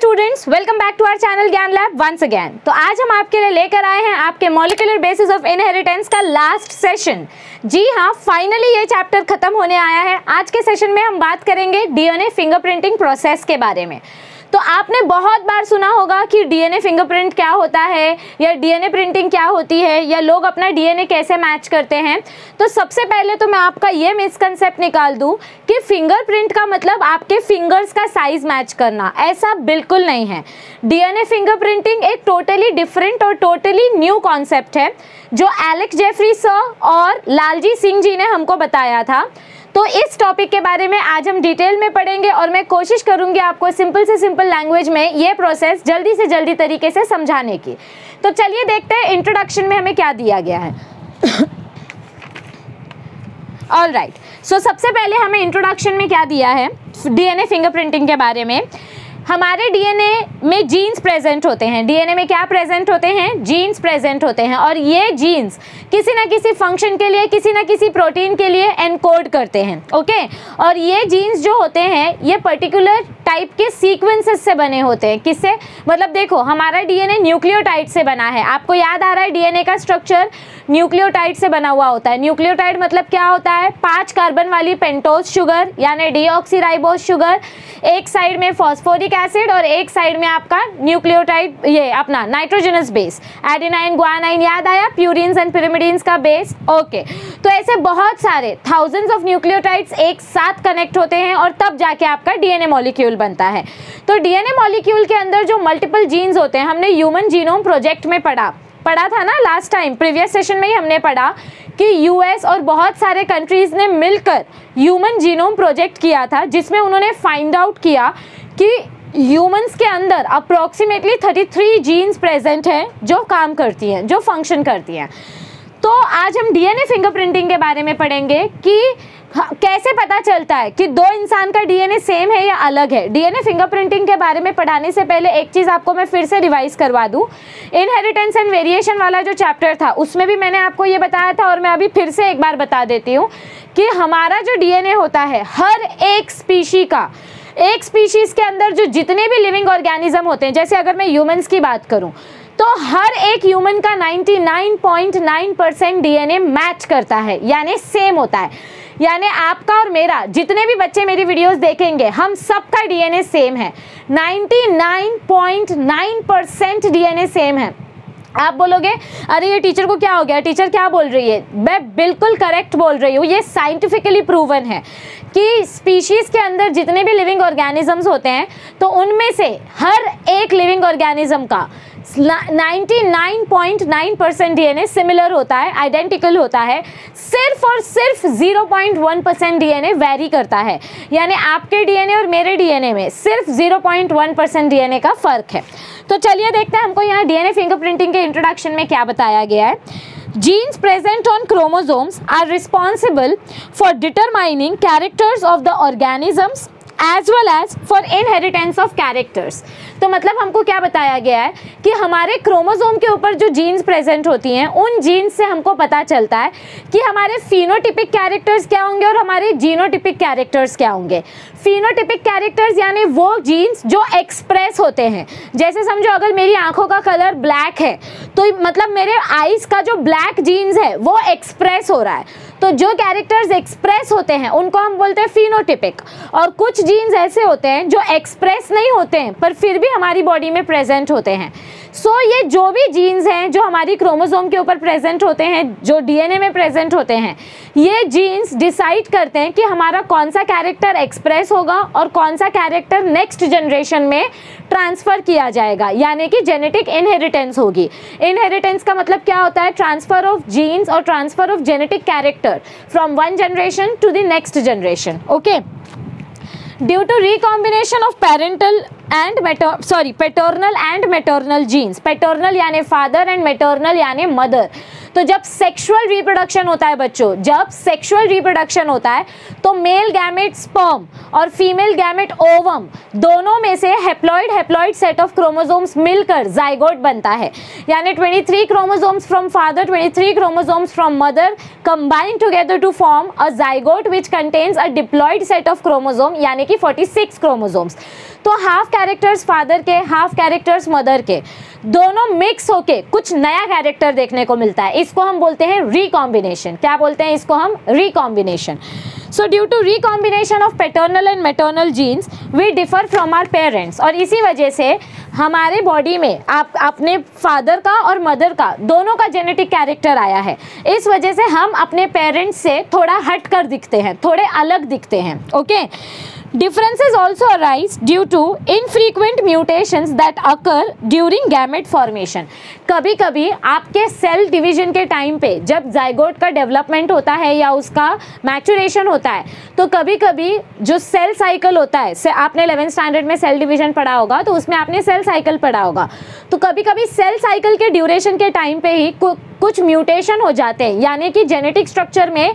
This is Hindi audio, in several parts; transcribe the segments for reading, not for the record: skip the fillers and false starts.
Students, welcome back to our channel Gyan Lab once again. तो आज हम आपके लिए लेकर आए हैं आपके मॉलिक्यूलर बेसिस ऑफ इनहेरिटेंस का लास्ट सेशन। जी हाँ, फाइनली ये चैप्टर खत्म होने आया है। आज के सेशन में हम बात करेंगे डीएनए फिंगरप्रिंटिंग प्रोसेस के बारे में। तो आपने बहुत बार सुना होगा कि डीएनए फिंगरप्रिंट क्या होता है या डीएनए प्रिंटिंग क्या होती है या लोग अपना डीएनए कैसे मैच करते हैं। तो सबसे पहले तो मैं आपका ये मिसकंसेप्ट निकाल दूं कि फिंगरप्रिंट का मतलब आपके फिंगर्स का साइज मैच करना, ऐसा बिल्कुल नहीं है। डीएनए फिंगरप्रिंटिंग एक टोटली डिफरेंट और टोटली न्यू कॉन्सेप्ट है जो एलेक्स जेफरी सर और लालजी सिंह जी ने हमको बताया था। तो इस टॉपिक के बारे में आज हम डिटेल में पढ़ेंगे और मैं कोशिश करूंगी आपको सिंपल से सिंपल लैंग्वेज में ये प्रोसेस जल्दी से जल्दी तरीके से समझाने की। तो चलिए देखते हैं इंट्रोडक्शन में हमें क्या दिया गया है। ऑलराइट, सो सबसे पहले हमें इंट्रोडक्शन में क्या दिया है डीएनए फिंगरप्रिंटिंग के बारे में। हमारे डीएनए में जीन्स प्रेजेंट होते हैं। डीएनए में क्या प्रेजेंट होते हैं? जीन्स प्रेजेंट होते हैं और ये जीन्स किसी ना किसी फंक्शन के लिए, किसी ना किसी प्रोटीन के लिए एनकोड करते हैं। ओके, और ये जीन्स जो होते हैं ये पर्टिकुलर टाइप के सीक्वेंसेस से बने होते हैं। किससे? मतलब देखो, हमारा डीएनए न्यूक्लियोटाइड से बना है। आपको याद आ रहा है डीएनए का स्ट्रक्चर न्यूक्लियोटाइड से बना हुआ होता है। न्यूक्लियोटाइड मतलब क्या होता है? 5 कार्बन वाली पेंटोज शुगर यानी डीऑक्सीराइबोज शुगर, एक साइड में फॉस्फोरिक एसिड और एक साइड में आपका न्यूक्लियोटाइड, ये अपना नाइट्रोजनस बेस, एडेनाइन, गुआनाइन, याद आया? प्यूरिन्स एंड पिरिमिडिन्स का बेस। ओके, तो ऐसे बहुत सारे थाउजेंड्स ऑफ न्यूक्लियोटाइड्स एक साथ कनेक्ट होते हैं और तब जाके आपका डीएनए मॉलिक्यूल बनता है। तो डीएनए मॉलिक्यूल के अंदर जो मल्टीपल जीन्स होते हैं, हमने ह्यूमन जीनोम प्रोजेक्ट में पढ़ा था ना लास्ट टाइम, प्रीवियस सेशन में ही हमने पढ़ा कि यूएस और बहुत सारे कंट्रीज ने मिलकर ह्यूमन जीनोम प्रोजेक्ट किया था, जिसमें उन्होंने फाइंड आउट किया कि ह्यूमंस के अंदर अप्रोक्सीमेटली 33 जीन्स प्रेजेंट हैं जो काम करती हैं, जो फंक्शन करती हैं। तो आज हम डीएनए फिंगरप्रिंटिंग के बारे में पढ़ेंगे कि कैसे पता चलता है कि दो इंसान का डीएनए सेम है या अलग है। डीएनए फिंगरप्रिंटिंग के बारे में पढ़ाने से पहले एक चीज़ आपको मैं फिर से रिवाइज करवा दूं। इनहेरिटेंस एंड वेरिएशन वाला जो चैप्टर था उसमें भी मैंने आपको ये बताया था और मैं अभी फिर से एक बार बता देती हूँ कि हमारा जो डीएनए होता है, हर एक स्पीशी का, एक स्पीशीज़ के अंदर जो जितने भी लिविंग ऑर्गेनिज्म होते हैं, जैसे अगर मैं ह्यूमंस की बात करूं तो हर एक ह्यूमन का 99.9% डीएनए मैच करता है, यानी सेम होता है। यानी आपका और मेरा, जितने भी बच्चे मेरी वीडियोस देखेंगे, हम सबका डीएनए सेम है। 99.9% डीएनए सेम है। आप बोलोगे अरे ये टीचर को क्या हो गया, टीचर क्या बोल रही है? मैं बिल्कुल करेक्ट बोल रही हूँ। ये साइंटिफिकली प्रूवन है कि स्पीशीज़ के अंदर जितने भी लिविंग ऑर्गेनिजम्स होते हैं तो उनमें से हर एक लिविंग ऑर्गेनिज्म का 99.9% डीएनए सिमिलर होता है, आइडेंटिकल होता है। सिर्फ और सिर्फ 0.1% डीएनए वेरी करता है। यानी आपके डीएनए और मेरे डीएनए में सिर्फ 0.1% डीएनए का फर्क है। तो चलिए देखते हैं हमको यहाँ डीएनए फिंगरप्रिंटिंग के इंट्रोडक्शन में क्या बताया गया है। Genes present on chromosomes are responsible for determining characters of the organisms as well as for inheritance of characters। तो मतलब हमको क्या बताया गया है कि हमारे क्रोमोसोम के ऊपर जो जीन्स प्रेजेंट होती हैं, उन जीन्स से हमको पता चलता है कि हमारे फिनोटिपिक कैरेक्टर्स क्या होंगे और हमारे जीनोटिपिक कैरेक्टर्स क्या होंगे। फिनोटिपिक कैरेक्टर्स यानी वो जीन्स जो एक्सप्रेस होते हैं। जैसे समझो अगर मेरी आंखों का कलर ब्लैक है तो मतलब मेरे आईज का जो ब्लैक जीन्स है वो एक्सप्रेस हो रहा है। तो जो कैरेक्टर्स एक्सप्रेस होते हैं उनको हम बोलते हैं फिनोटिपिक। और कुछ जीन्स ऐसे होते हैं जो एक्सप्रेस नहीं होते हैं पर फिर भी हमारी बॉडी में प्रेजेंट होते हैं। सो ये जो भी जीन्स हैं जो हमारी क्रोमोसोम के ऊपर प्रेजेंट होते हैं, जो डीएनए में प्रेजेंट होते हैं, ये जीन्स डिसाइड करते हैं कि हमारा कौन सा कैरेक्टर एक्सप्रेस होगा और कौन सा कैरेक्टर नेक्स्ट जनरेशन में ट्रांसफ़र किया जाएगा, यानी कि जेनेटिक इनहेरिटेंस होगी। इनहेरिटेंस का मतलब क्या होता है? ट्रांसफ़र ऑफ जीन्स और transfer of genetic character from one generation to the next generation. Okay, due to recombination of paternal and maternal genes. Paternal यानी फादर एंड मैटरनल यानी मदर। तो जब सेक्सुअल रिप्रोडक्शन होता है बच्चों, जब सेक्सुअल रिप्रोडक्शन होता है तो मेल गैमेट स्पर्म और फीमेल गैमेट ओवम दोनों में से हैप्लॉइड सेट ऑफ क्रोमोसोम्स मिलकर जाइगोट बनता है। यानी 23 chromosomes from father, 23 chromosomes from mother combine together to form a zygote which contains a diploid set of chromosome, यानी कि 46 क्रोमोसोम्स। तो हाफ कैरेक्टर्स फादर के, हाफ कैरेक्टर्स मदर के, दोनों मिक्स होके कुछ नया कैरेक्टर देखने को मिलता है। इसको हम बोलते हैं रिकॉम्बिनेशन। क्या बोलते हैं इसको हम? Recombination. So due to recombination of paternal and maternal genes we differ from our parents. और इसी वजह से हमारे बॉडी में आप अपने फादर का और मदर का दोनों का जेनेटिक कैरेक्टर आया है। इस वजह से हम अपने पेरेंट्स से थोड़ा हट कर दिखते हैं, थोड़े अलग दिखते हैं। Okay, differences also arise due to infrequent mutations that occur during gamete formation। कभी कभी आपके सेल डिवीजन के टाइम पे जब जाइगोट का डेवलपमेंट होता है या उसका मैचुरेशन होता है, तो कभी कभी जो सेल साइकिल होता है, से आपने 11th स्टैंडर्ड में सेल डिवीजन पढ़ा होगा, तो उसमें आपने सेल साइकिल पढ़ा होगा। तो कभी कभी सेल साइकिल के ड्यूरेशन के टाइम पे ही कुछ म्यूटेशन हो जाते हैं, यानी कि जेनेटिक स्ट्रक्चर में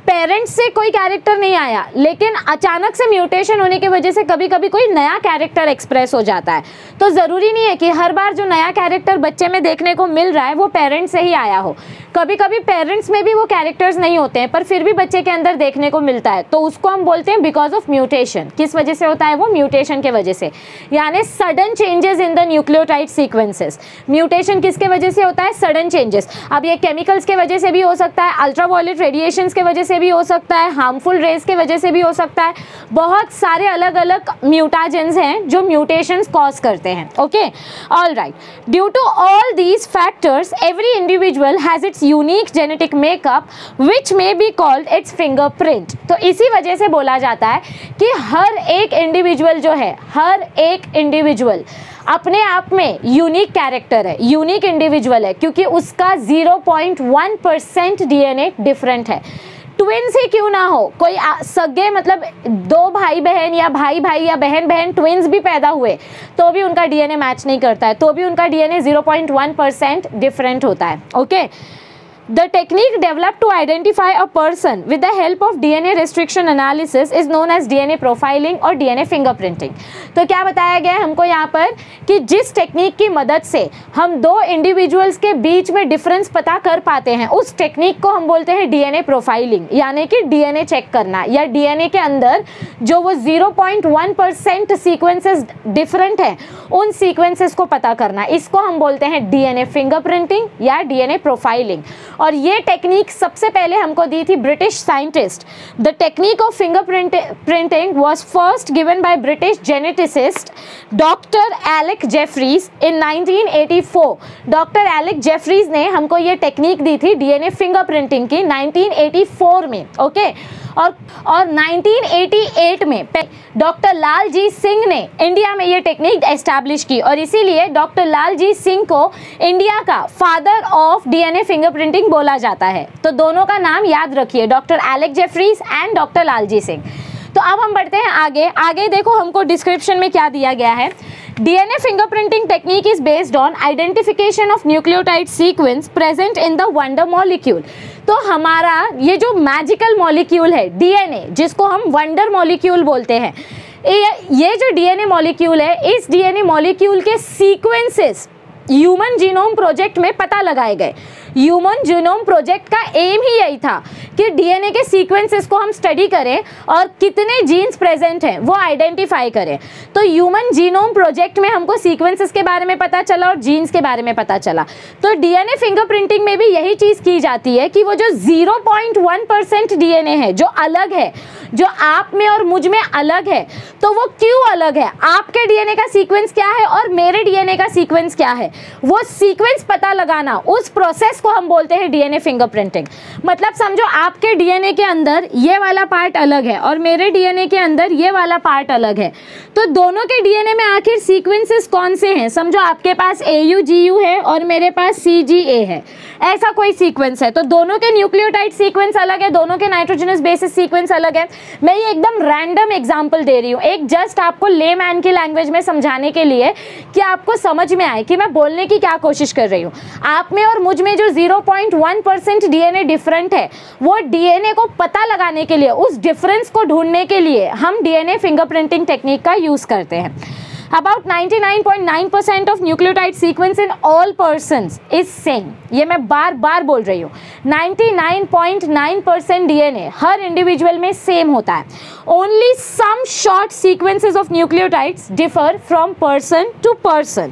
पेरेंट्स से कोई कैरेक्टर नहीं आया, लेकिन अचानक से म्यूटेशन होने की वजह से कभी कभी कोई नया कैरेक्टर एक्सप्रेस हो जाता है। तो ज़रूरी नहीं है कि हर बार जो नया कैरेक्टर बच्चे में देखने को मिल रहा है वो पेरेंट्स से ही आया हो। कभी कभी पेरेंट्स में भी वो कैरेक्टर्स नहीं होते हैं, पर फिर भी बच्चे के अंदर देखने को मिलता है, तो उसको हम बोलते हैं बिकॉज ऑफ म्यूटेशन। किस वजह से होता है वो? म्यूटेशन के वजह से, यानी sudden changes in the nucleotide sequences. Mutation किसके वजह से होता है? Sudden changes. अब ये केमिकल्स के वजह से भी हो सकता है, अल्ट्रावायलेट रेडिएशंस के वजह से भी हो सकता है, हार्मफुल रेज के वजह से भी हो सकता है। बहुत सारे अलग अलग म्यूटाजेंस हैं जो म्यूटेशंस कॉज करते हैं। Okay, all right. Due to all these factors every individual has its unique genetic makeup which may be called its fingerprint. तो इसी वजह से बोला जाता है कि हर एक इंडिविजुअल जो है, हर एक इंडिविजुअल अपने आप में यूनिक कैरेक्टर है, यूनिक इंडिविजुअल है, क्योंकि उसका 0.1% डीएनए डिफरेंट है। ट्विंस ही क्यों ना हो, कोई सगे मतलब दो भाई बहन या भाई भाई या बहन बहन ट्विंस भी पैदा हुए तो भी उनका डीएनए मैच नहीं करता है, तो भी उनका डीएनए 0.1% डिफरेंट होता है। Okay, The technique developed to identify a person with the help of DNA restriction analysis is known as DNA profiling और DNA fingerprinting। तो क्या बताया गया है हमको यहाँ पर कि जिस टेक्निक की मदद से हम दो इंडिविजुअल्स के बीच में डिफरेंस पता कर पाते हैं, उस टेक्निक को हम बोलते हैं DNA प्रोफाइलिंग, यानी कि DNA चेक करना, या DNA के अंदर जो वो 0.1% सीक्वेंसेस डिफरेंट हैं उन सीक्वेंसेस को पता करना। इसको हम बोलते हैं DNA फिंगरप्रिंटिंग या DNA प्रोफाइलिंग। और ये टेक्निक सबसे पहले हमको दी थी British scientist. The technique of fingerprinting was first given by British geneticist doctor Alec Jeffreys in 1984। Doctor Alec Jeffreys ने हमको ये टेक्निक दी थी डीएनए फिंगरप्रिंटिंग की 1984 में। ओके, और 1988 में डॉक्टर लालजी सिंह ने इंडिया में ये टेक्निक एस्टैब्लिश की, और इसीलिए डॉक्टर लालजी सिंह को इंडिया का फादर ऑफ डीएनए फिंगरप्रिंटिंग बोला जाता है। तो दोनों का नाम याद रखिए, doctor Alec Jeffreys and doctor Lalji Singh. तो अब हम बढ़ते हैं आगे। आगे देखो हमको डिस्क्रिप्शन में क्या दिया गया है। DNA fingerprinting technique is based on identification of nucleotide sequence present in the wonder molecule। तो हमारा ये जो मैजिकल मॉलिक्यूल है DNA, जिसको हम वंडर मॉलिक्यूल बोलते हैं, ये जो DNA मॉलिक्यूल है, इस DNA मॉलिक्यूल के सीक्वेंसेस ह्यूमन जीनोम प्रोजेक्ट में पता लगाए गए। ह्यूमन जीनोम प्रोजेक्ट का एम ही यही था कि डीएनए के सीक्वेंसेस को हम स्टडी करें और कितने जीन्स प्रेजेंट हैं वो आइडेंटिफाई करें। तो ह्यूमन जीनोम प्रोजेक्ट में हमको सीक्वेंसेस के बारे में पता चला और जीन्स के बारे में पता चला। तो डीएनए फिंगरप्रिंटिंग में भी यही चीज़ की जाती है कि वो जो 0.1% डीएनए है जो अलग है, जो आप में और मुझ में अलग है, तो वो क्यों अलग है, आपके डीएनए का सीक्वेंस क्या है और मेरे डीएनए का सीक्वेंस क्या है, वो सीक्वेंस पता लगाना, उस प्रोसेस को हम बोलते हैं डीएनए फिंगरप्रिंटिंग। मतलब समझो आपके डीएनए के अंदर ये वाला पार्ट अलग है और मेरे डीएनए के अंदर ये वाला पार्ट अलग है, तो दोनों के डीएनए में आखिर सीक्वेंसेस कौन से हैं। समझो आपके पास AUGU है और मेरे पास CGA है, ऐसा कोई सीक्वेंस है, तो दोनों के न्यूक्लियोटाइड सीक्वेंस अलग है, दोनों के नाइट्रोजनस बेसिस सीक्वेंस अलग है। मैं ये एकदम रैंडम एग्जांपल दे रही हूँ, एक जस्ट आपको लेमैन की लैंग्वेज में समझाने के लिए कि आपको समझ में आए कि मैं बोलने की क्या कोशिश कर रही हूँ। आप में और मुझ में जो 0.1% डीएनए डिफरेंट है, वो डीएनए को पता लगाने के लिए, उस डिफरेंस को ढूंढने के लिए हम डीएनए फिंगरप्रिंटिंग टेक्निक का यूज़ करते हैं। About 99.9% of nucleotide sequence in all persons is same। ये मैं बार बार बोल रही हूँ, 99.9% डीएनए हर इंडिविजुअल में सेम होता है। Only some short sequences of nucleotides differ from person to person।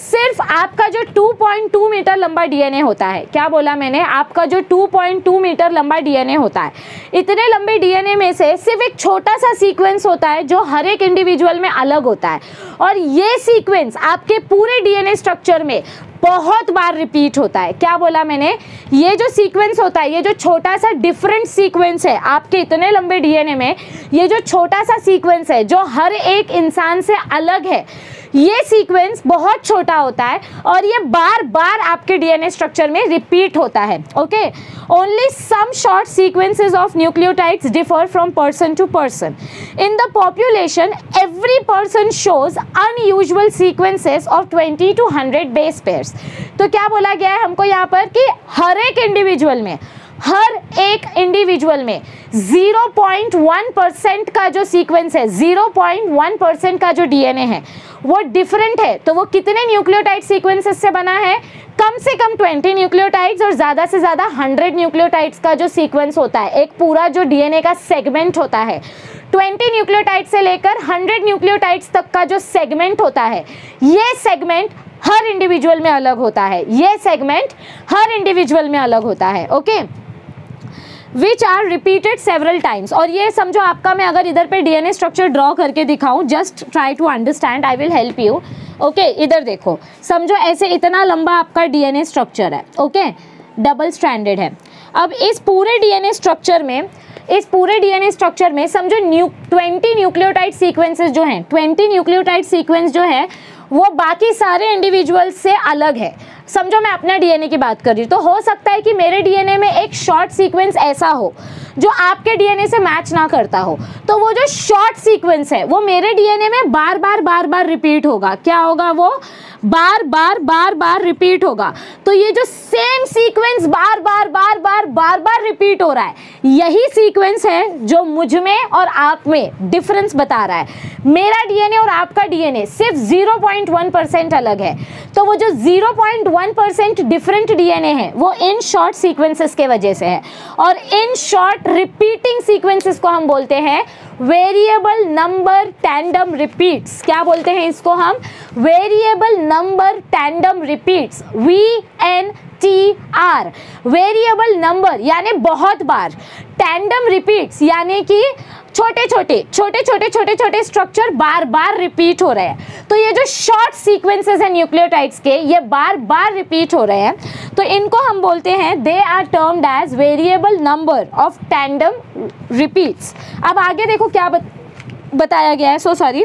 सिर्फ आपका जो 2.2 मीटर लंबा डीएनए होता है, क्या बोला मैंने, आपका जो 2.2 मीटर लंबा डीएनए होता है, इतने लंबे डीएनए में से सिर्फ एक छोटा सा सीक्वेंस होता है जो हर एक इंडिविजुअल में अलग होता है, और ये सीक्वेंस आपके पूरे डीएनए स्ट्रक्चर में बहुत बार रिपीट होता है। क्या बोला मैंने, ये जो सीक्वेंस होता है, ये जो छोटा सा डिफरेंट सीक्वेंस है आपके इतने लंबे डीएनए में, ये जो छोटा सा सीक्वेंस है जो हर एक इंसान से अलग है, ये सीक्वेंस बहुत छोटा होता है और ये बार बार आपके डीएनए स्ट्रक्चर में रिपीट होता है। Okay, only some short sequences of nucleotides differ from person to person. In the population every person shows unusual sequences of 20 to 100 base pairs. तो क्या बोला गया है हमको यहाँ पर कि हर एक इंडिविजुअल में 0.1% का जो सीक्वेंस है, 0.1% का जो डीएनए है वो डिफरेंट है। तो वो कितने न्यूक्लियोटाइड सीक्वेंसेस से बना है, कम से कम 20 न्यूक्लियोटाइड्स और ज़्यादा से ज़्यादा 100 न्यूक्लियोटाइड्स का जो सीक्वेंस होता है, एक पूरा जो डीएनए का सेगमेंट होता है, 20 न्यूक्लियोटाइड से लेकर 100 न्यूक्लियोटाइड्स तक का जो सेगमेंट होता है, ये सेगमेंट हर इंडिविजुअल में अलग होता है, ये सेगमेंट हर इंडिविजुअल में अलग होता है। Okay, which are repeated several times. और ये समझो आपका, मैं अगर इधर पे डीएनए स्ट्रक्चर ड्रॉ करके दिखाऊं, just try to understand, I will help you. Okay, इधर देखो, समझो ऐसे इतना लंबा आपका डीएनए स्ट्रक्चर है। ओके, डबल स्ट्रैंडेड है। अब इस पूरे डीएनए स्ट्रक्चर में समझो 20 न्यूक्लियोटाइड सीक्वेंसेस जो हैं, 20 न्यूक्लियोटाइड सीक्वेंस जो है वो बाकी सारे इंडिविजुअल्स से अलग है। समझो मैं अपना डीएनए की बात कर रही हूँ, तो हो सकता है कि मेरे डीएनए में एक शॉर्ट सीक्वेंस ऐसा हो जो आपके डीएनए से मैच ना करता हो, तो वो जो शॉर्ट सीक्वेंस है वो मेरे डीएनए में बार बार रिपीट होगा। क्या होगा, वो बार बार रिपीट होगा। तो ये जो सेम सीक्वेंस बार बार रिपीट हो रहा है, यही सीक्वेंस है जो मुझ में और आप में डिफरेंस बता रहा है। मेरा डीएनए और आपका डीएनए सिर्फ 0.1% अलग है, तो वो जो 0.1% डिफरेंट डीएनए है वो इन शॉर्ट सीक्वेंसेस के वजह से है। और इन शॉर्ट रिपीटिंग सीक्वेंसेस को हम बोलते हैं वेरिएबल नंबर टैंडम रिपीट्स। क्या बोलते हैं इसको हम, variable number tandem repeats, VNTR। Variable number यानी बहुत बार, टैंडम रिपीट्स यानी कि छोटे छोटे स्ट्रक्चर बार बार रिपीट हो रहे हैं। तो ये जो शॉर्ट सीक्वेंसेस हैं न्यूक्लियोटाइड्स के, ये बार बार रिपीट हो रहे हैं, तो इनको हम बोलते हैं, they are termed as variable number of tandem repeats. अब आगे देखो क्या बताया गया है, so sorry.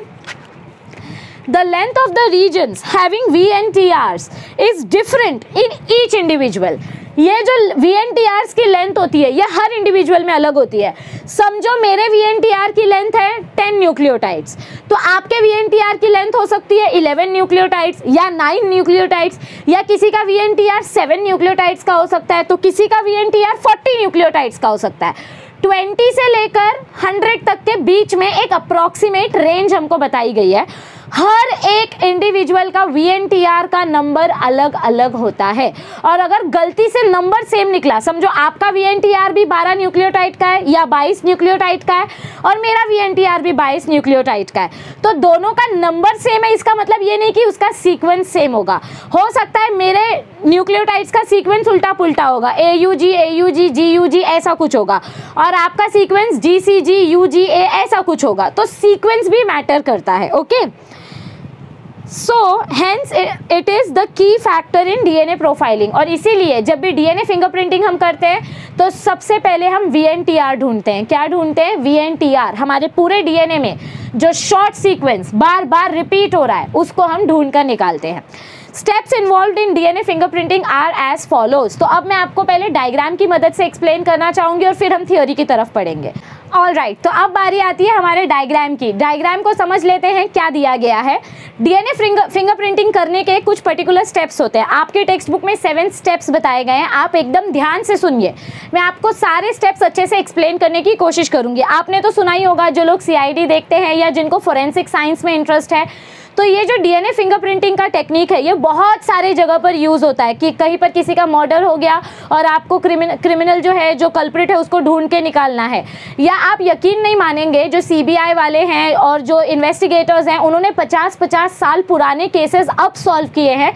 The length of the regions having VNTRs is different in each individual। ये जो VNTRs की लेंथ होती है ये हर इंडिविजुअल में अलग होती है। समझो मेरे VNTR की लेंथ है 10 न्यूक्लियोटाइड्स, तो आपके VNTR की लेंथ हो सकती है 11 न्यूक्लियोटाइड्स या 9 न्यूक्लियोटाइड्स, या किसी का VNTR 7 न्यूक्लियोटाइड्स का हो सकता है, तो किसी का VNTR 40 न्यूक्लियोटाइड्स का हो सकता है। 20 से लेकर 100 तक के बीच में एक अप्रॉक्सीमेट रेंज हमको बताई गई है। हर एक इंडिविजुअल का VNTR का नंबर अलग अलग होता है, और अगर गलती से नंबर सेम निकला, समझो आपका VNTR भी 12 न्यूक्लियोटाइड का है या 22 न्यूक्लियोटाइड का है और मेरा VNTR भी 22 न्यूक्लियोटाइड का है, तो दोनों का नंबर सेम है, इसका मतलब ये नहीं कि उसका सीक्वेंस सेम होगा। हो सकता है मेरे न्यूक्लियोटाइड्स का सीक्वेंस उल्टा पुल्टा होगा, AUG AUG GUG ऐसा कुछ होगा, और आपका सीक्वेंस GCG UGA ऐसा कुछ होगा। तो सीक्वेंस भी मैटर करता है। Okay, so hence it is the key factor in DNA profiling. और इसीलिए जब भी डीएनए फिंगरप्रिंटिंग हम करते हैं तो सबसे पहले हम VNTR ढूंढते हैं। क्या ढूंढते हैं, VNTR। हमारे पूरे डीएनए में जो शॉर्ट सीक्वेंस बार बार रिपीट हो रहा है उसको हम ढूंढ कर निकालते हैं। Steps involved in DNA fingerprinting are as follows. तो अब मैं आपको पहले डायग्राम की मदद से एक्सप्लेन करना चाहूँगी और फिर हम थियोरी की तरफ पढ़ेंगे। ऑल राइट, तो अब बारी आती है हमारे डायग्राम की। डायग्राम को समझ लेते हैं क्या दिया गया है। डीएनए फिंगरप्रिंटिंग करने के कुछ पर्टिकुलर स्टेप्स होते हैं। आपके टेक्स्ट बुक में 7 स्टेप्स बताए गए हैं, आप एकदम ध्यान से सुनिए। मैं आपको सारे स्टेप्स अच्छे से एक्सप्लेन करने की कोशिश करूंगी। आपने तो सुना ही होगा, जो लोग सीआईडी देखते हैं या जिनको फोरेंसिक साइंस में इंटरेस्ट है, तो ये जो डीएनए फिंगरप्रिंटिंग का टेक्निक है ये बहुत सारे जगह पर यूज़ होता है कि कहीं पर किसी का मर्डर हो गया और आपको क्रिमिनल जो है, जो कल्प्रिट है, उसको ढूंढ के निकालना है। या आप यकीन नहीं मानेंगे, जो सीबीआई वाले हैं और जो इन्वेस्टिगेटर्स हैं, उन्होंने 50-50 साल पुराने केसेस अब सॉल्व किए हैं।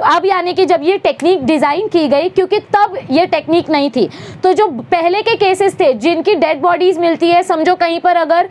अब यानी कि जब ये टेक्निक डिज़ाइन की गई, क्योंकि तब ये टेक्निक नहीं थी, तो जो पहले के केसेस थे जिनकी डेड बॉडीज़ मिलती है, समझो कहीं पर अगर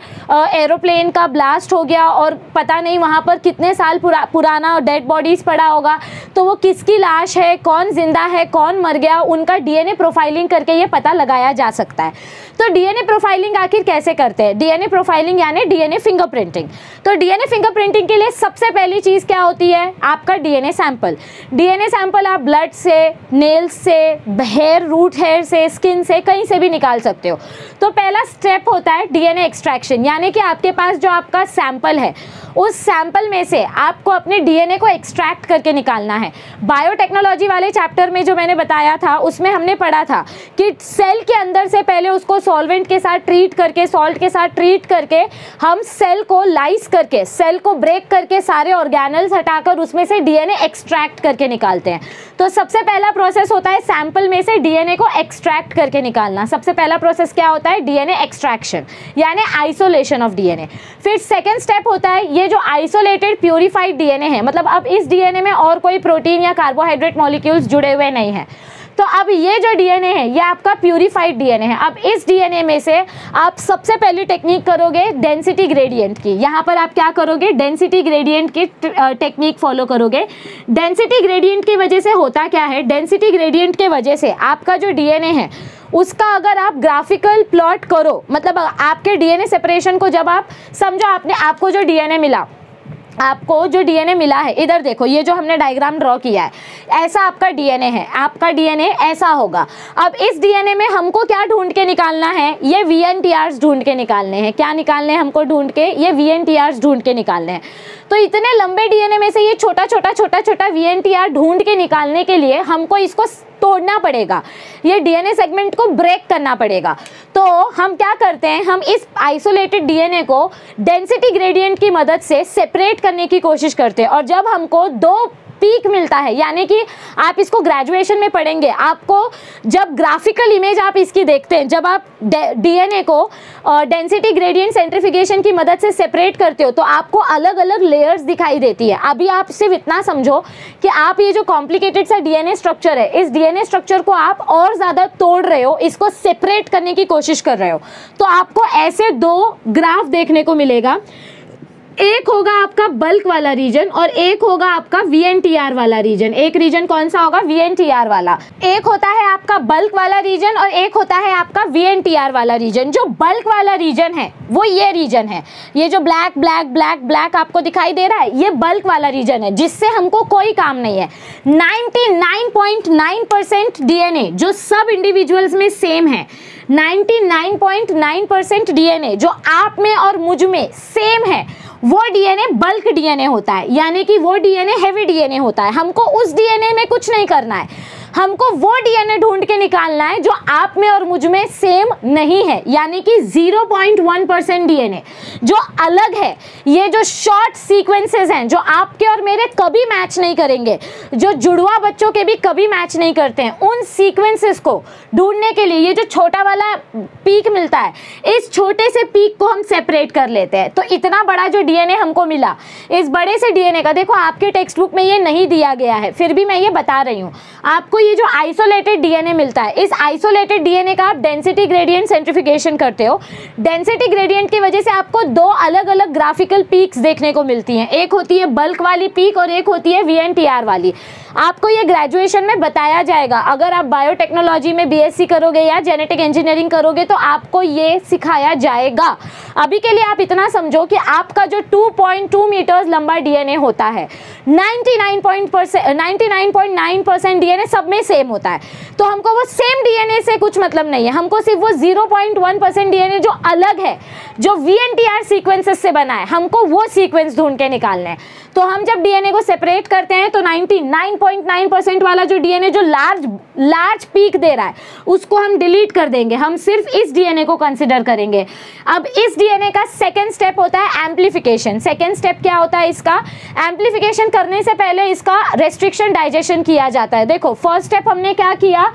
एरोप्लेन का ब्लास्ट हो गया और पता नहीं वहाँ पर कितने साल पुराना डेड बॉडीज पड़ा होगा, तो वो किसकी लाश है, कौन जिंदा है, कौन मर गया, उनका डीएनए प्रोफाइलिंग करके ये पता लगाया जा सकता है। तो डीएनए प्रोफाइलिंग आखिर कैसे करते हैं? डीएनए प्रोफाइलिंग यानी डीएनए फिंगरप्रिंटिंग। तो डीएनए फिंगरप्रिंटिंग के लिए सबसे पहली चीज़ क्या होती है? आपका डीएनए सैंपल। डीएनए सैंपल आप ब्लड से, नेल्स से, हेयर, रूट हेयर से, स्किन से, कहीं से भी निकाल सकते हो। तो पहला स्टेप होता है डीएनए एक्सट्रैक्शन, यानी कि आपके पास जो आपका सैंपल है, उस सैंपल में से आपको अपने डीएनए को एक्सट्रैक्ट करके निकालना है। बायोटेक्नोलॉजी वाले चैप्टर में जो मैंने बताया था, उसमें हमने पढ़ा था कि सेल के अंदर से पहले उसको सॉल्वेंट के साथ ट्रीट करके, सॉल्ट के साथ ट्रीट करके, हम सेल को लाइस करके, सेल को ब्रेक करके, सारे ऑर्गेनल्स हटाकर उसमें से डीएनए एक्सट्रैक्ट करके निकालते हैं। तो सबसे पहला प्रोसेस होता है सैंपल में से डीएनए को एक्सट्रैक्ट करके निकालना। सबसे पहला प्रोसेस क्या होता है? डीएनए एक्सट्रैक्शन, यानी आइसोलेशन ऑफ डीएनए। फिर सेकेंड स्टेप होता है ये जो आइसोलेटेड प्यूरिफाइड डीएनए है, मतलब अब इस डीएनए में और कोई प्रोटीन या कार्बोहाइड्रेट मॉलिक्यूल्स जुड़े हुए नहीं हैं। तो अब ये जो डीएनए है ये आपका प्यूरिफाइड डीएनए है। अब इस डीएनए में से आप सबसे पहली टेक्निक करोगे डेंसिटी ग्रेडियंट की। यहाँ पर आप क्या करोगे? डेंसिटी ग्रेडियंट की टेक्निक फॉलो करोगे। डेंसिटी ग्रेडियंट की वजह से होता क्या है? डेंसिटी ग्रेडियंट के वजह से आपका जो डीएनए है उसका अगर आप ग्राफिकल प्लॉट करो, मतलब आपके डीएनए सेपरेशन को, जब आप समझो आपको जो डीएनए मिला, आपको जो डीएनए मिला है, इधर देखो, ये जो हमने डायग्राम ड्रॉ किया है, ऐसा आपका डीएनए है, आपका डीएनए ऐसा होगा। अब इस डीएनए में हमको क्या ढूंढ के निकालना है? ये VNTRs ढूंढ के निकालने हैं। क्या निकालने हैं हमको ढूंढ के? ये VNTRs ढूंढ के निकालने हैं। तो इतने लंबे डीएनए में से ये छोटा छोटा VNTR ढूंढ के निकालने के लिए हमको इसको तोड़ना पड़ेगा, ये डीएनए सेगमेंट को ब्रेक करना पड़ेगा। तो हम क्या करते हैं? हम इस आइसोलेटेड डीएनए को डेंसिटी ग्रेडियंट की मदद से सेपरेट करने की कोशिश करते हैं। और जब हमको 2 पीक मिलता है, यानी कि आप इसको ग्रेजुएशन में पढ़ेंगे, आपको जब ग्राफिकल इमेज आप इसकी देखते हैं, जब आप डीएनए को डेंसिटी ग्रेडियंट सेंट्रीफिकेशन की मदद से सेपरेट करते हो, तो आपको अलग अलग लेयर्स दिखाई देती है। अभी आप सिर्फ इतना समझो कि आप ये जो कॉम्प्लिकेटेड सा डीएनए स्ट्रक्चर है, इस डीएनए स्ट्रक्चर को आप और ज़्यादा तोड़ रहे हो, इसको सेपरेट करने की कोशिश कर रहे हो। तो आपको ऐसे 2 ग्राफ देखने को मिलेगा। एक होगा आपका बल्क वाला रीजन और एक होगा आपका VNTR वाला रीजन। एक रीजन कौन सा होगा? VNTR वाला। एक होता है आपका बल्क वाला रीजन और एक होता है आपका VNTR वाला रीजन। जो बल्क वाला रीजन है वो ये रीजन है, ये जो ब्लैक ब्लैक ब्लैक ब्लैक आपको दिखाई दे रहा है, ये बल्क वाला रीजन है, जिससे हमको कोई काम नहीं है। 99.9% डीएनए जो सब इंडिविजुअल्स में सेम है, 99.9% डीएनए जो आप में और मुझ में सेम है, वो डीएनए बल्क डीएनए होता है, यानी कि वो डीएनए हेवी डीएनए होता है। हमको उस डीएनए में कुछ नहीं करना है, हमको वो डीएनए ढूंढ के निकालना है जो आप में और मुझ में सेम नहीं है, यानी कि 0.1% डीएनए जो अलग है। ये जो शॉर्ट सीक्वेंसेस हैं जो आपके और मेरे कभी मैच नहीं करेंगे, जो जुड़वा बच्चों के भी कभी मैच नहीं करते हैं, उन सीक्वेंसेस को ढूंढने के लिए ये जो छोटा वाला पीक मिलता है, इस छोटे से पीक को हम सेपरेट कर लेते हैं। तो इतना बड़ा जो डीएनए हमको मिला, इस बड़े से डीएनए का, देखो आपके टेक्स्ट बुक में ये नहीं दिया गया है, फिर भी मैं ये बता रही हूँ आपको। ये जो आइसोलेटेड डीएनए मिलता है, इस आइसोलेटेड डीएनए का आप डेंसिटी ग्रेडियंट सेंट्रीफिकेशन करते हो। डेंसिटी ग्रेडियंट की वजह से आपको 2 अलग अलग ग्राफिकल पीक्स देखने को मिलती हैं। एक होती है बल्क वाली पीक और एक होती है VNTR वाली। आपको ये ग्रेजुएशन में बताया जाएगा। अगर आप बायोटेक्नोलॉजी में BSc करोगे या जेनेटिक इंजीनियरिंग करोगे तो आपको ये सिखाया जाएगा। अभी के लिए आप इतना समझो कि आपका जो 2.2 मीटर्स लंबा डीएनए होता है, 99.9% डीएनए सब सब में सेम होता है। तो हमको वो सेम डीएनए से कुछ मतलब नहीं है, हमको सिर्फ वो 0.1% डीएनए जो अलग है, जो VNTR सीक्वेंसेस से बना है, हमको वो सीक्वेंस ढूंढ के निकालना है। तो हम जब डीएनए को सेपरेट करते हैं तो 99.9% वाला जो डीएनए जो लार्ज पीक दे रहा है उसको हम डिलीट कर देंगे, हम सिर्फ इस डीएनए को कंसिडर करेंगे। अब इस डीएनए का सेकेंड स्टेप होता है एम्प्लीफिकेशन। सेकेंड स्टेप क्या होता है इसका? एम्प्लीफिकेशन करने से पहले इसका रेस्ट्रिक्शन डाइजेशन किया जाता है। देखो फर्स्ट स्टेप हमने क्या किया,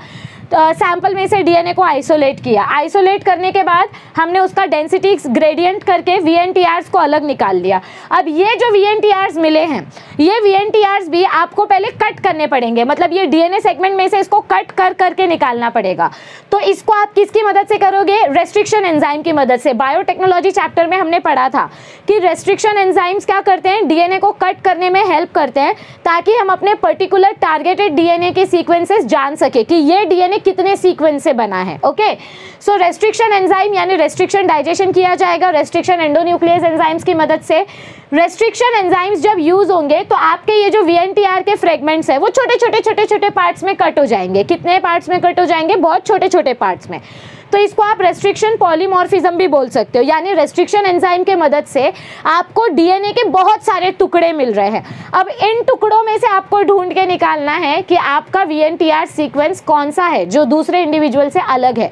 सैंपल में से डीएनए को आइसोलेट किया, आइसोलेट करने के बाद हमने उसका डेंसिटी ग्रेडियंट करके VNTRs को अलग निकाल लिया। अब ये जो VNTRs मिले हैं, ये VNTRs भी आपको पहले कट करने पड़ेंगे, मतलब ये डीएनए सेगमेंट में से इसको कट करके निकालना पड़ेगा। तो इसको आप किसकी मदद से करोगे? रेस्ट्रिक्शन एंजाइम की मदद से। बायोटेक्नोलॉजी चैप्टर में हमने पढ़ा था कि रेस्ट्रिक्शन एंजाइम्स क्या करते हैं, डीएनए को कट करने में हेल्प करते हैं ताकि हम अपने पर्टिकुलर टारगेटेड डीएनए के सीक्वेंसेस जान सके कि ये डीएनए कितने सीक्वेंस से बना है। ओके, सो रेस्ट्रिक्शन एंजाइम यानी रेस्ट्रिक्शन डाइजेशन किया जाएगा रेस्ट्रिक्शन एंडोन्यूक्लियस एंजाइम्स की मदद से। रेस्ट्रिक्शन एंजाइम्स जब यूज होंगे तो आपके ये जो VNTR के फ्रेगमेंट्स है वो छोटे छोटे पार्ट्स में कट हो जाएंगे। कितने पार्ट्स में कट हो जाएंगे? बहुत छोटे छोटे पार्ट्स में। तो इसको आप रेस्ट्रिक्शन पॉलीमॉर्फिज्म भी बोल सकते हो, यानी रेस्ट्रिक्शन एंजाइम के मदद से आपको डीएनए के बहुत सारे टुकड़े मिल रहे हैं। अब इन टुकड़ों में से आपको ढूंढ के निकालना है कि आपका VNTR सीक्वेंस कौन सा है जो दूसरे इंडिविजुअल से अलग है।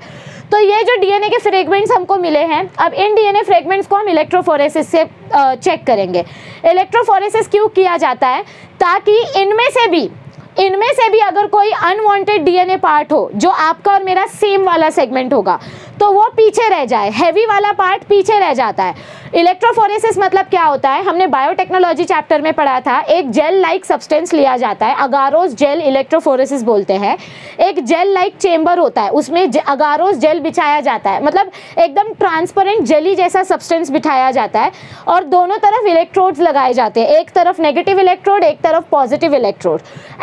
तो ये जो डीएनए के फ्रेगमेंट्स हमको मिले हैं, अब इन डीएनए फ्रेगमेंट्स को हम इलेक्ट्रोफोरेसिस से चेक करेंगे। इलेक्ट्रोफोरेसिस क्यों किया जाता है? ताकि इनमें से भी अगर कोई अनवांटेड डीएनए पार्ट हो जो आपका और मेरा सेम वाला सेगमेंट होगा तो वो पीछे रह जाए, हैवी वाला पार्ट पीछे रह जाता है। इलेक्ट्रोफोरेसिस मतलब क्या होता है? हमने बायोटेक्नोलॉजी चैप्टर में पढ़ा था, एक जेल लाइक सब्सटेंस लिया जाता है, अगारोस जेल इलेक्ट्रोफोरेसिस बोलते हैं। एक जेल लाइक चेंबर होता है, उसमें अगारोस जेल बिछाया जाता है, मतलब एकदम ट्रांसपेरेंट जेली जैसा सब्सटेंस बिठाया जाता है और दोनों तरफ इलेक्ट्रोड्स लगाए जाते हैं, एक तरफ नेगेटिव इलेक्ट्रोड, एक तरफ पॉजिटिव इलेक्ट्रोड,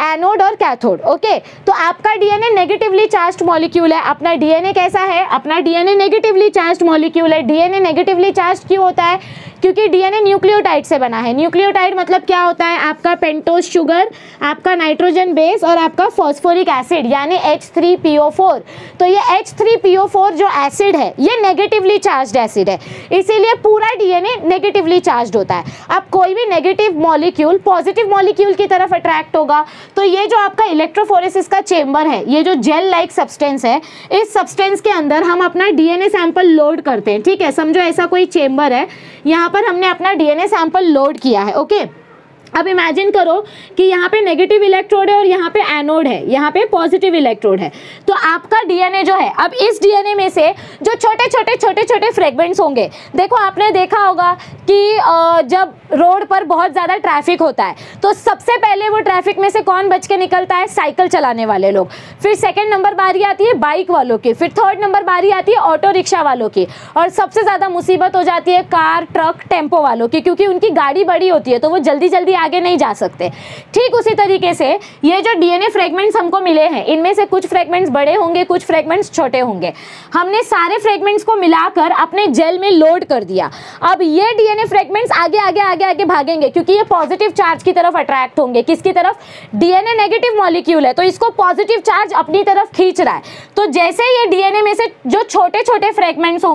एनोड और कैथोड। ओके, तो आपका डीएनए नेगेटिवली चार्ज्ड मॉलिक्यूल है। अपना डीएनए कैसा है? अपना डीएनए नेगेटिवली चार्ज्ड मॉलिक्यूल है। डीएनए नेगेटिवली चार्ज्ड क्यों होता है? क्योंकि डीएनए न्यूक्लियोटाइड से बना है। न्यूक्लियोटाइड मतलब क्या होता है? आपका पेंटोज शुगर, आपका नाइट्रोजन बेस और आपका फॉस्फोरिक एसिड यानी H3PO4। तो ये H3PO4 जो एसिड है ये नेगेटिवली चार्ज्ड एसिड है, इसीलिए पूरा डीएनए नेगेटिवली चार्ज्ड होता है। अब कोई भी नेगेटिव मॉलिक्यूल पॉजिटिव मॉलिक्यूल की तरफ अट्रैक्ट होगा। तो ये जो आपका इलेक्ट्रोफोरेसिस का चेंबर है, ये जो जेल लाइक सब्सटेंस है, इस सब्सटेंस के अंदर हम अपना डीएनए सैंपल लोड करते हैं। ठीक है, समझो ऐसा कोई चेंबर है, यहाँ पर हमने अपना डीएनए सैंपल लोड किया है। ओके, अब इमेजिन करो कि यहाँ पे नेगेटिव इलेक्ट्रोड है और यहाँ पे एनोड है, यहाँ पे पॉजिटिव इलेक्ट्रोड है। तो आपका डीएनए जो है, अब इस डीएनए में से जो छोटे छोटे फ्रेगमेंट्स होंगे, देखो आपने देखा होगा कि जब रोड पर बहुत ज़्यादा ट्रैफिक होता है तो सबसे पहले वो ट्रैफिक में से कौन बच के निकलता है? साइकिल चलाने वाले लोग। फिर सेकंड नंबर बारी आती है बाइक वालों की, फिर थर्ड नंबर बारी आती है ऑटो रिक्शा वालों की, और सबसे ज़्यादा मुसीबत हो जाती है कार, ट्रक, टेम्पो वालों की, क्योंकि उनकी गाड़ी बड़ी होती है तो वो जल्दी जल्दी आगे नहीं जा सकते। ठीक उसी तरीके से ये जो डीएनए फ्रेगमेंट्स हमको मिले हैं, इनमें से कुछ फ्रेगमेंट्स बड़े होंगे, कुछ फ्रेगमेंट्स छोटे होंगे। हमने सारे फ्रेगमेंट्स को मिलाकर अपने जेल में लोड कर दिया। अब ये डीएनए फ्रेगमेंट्स आगे आगे आगे आगे भागेंगे क्योंकि ये पॉजिटिव चार्ज की तरफ अट्रैक्ट होंगे। किसकी तरफ? डीएनए नेगेटिव मॉलिक्यूल है तो इसको पॉजिटिव चार्ज अपनी तरफ खींच रहा है। तो जैसे ये डीएनए में से जो छोटे छोटे फ्रेगमेंट्स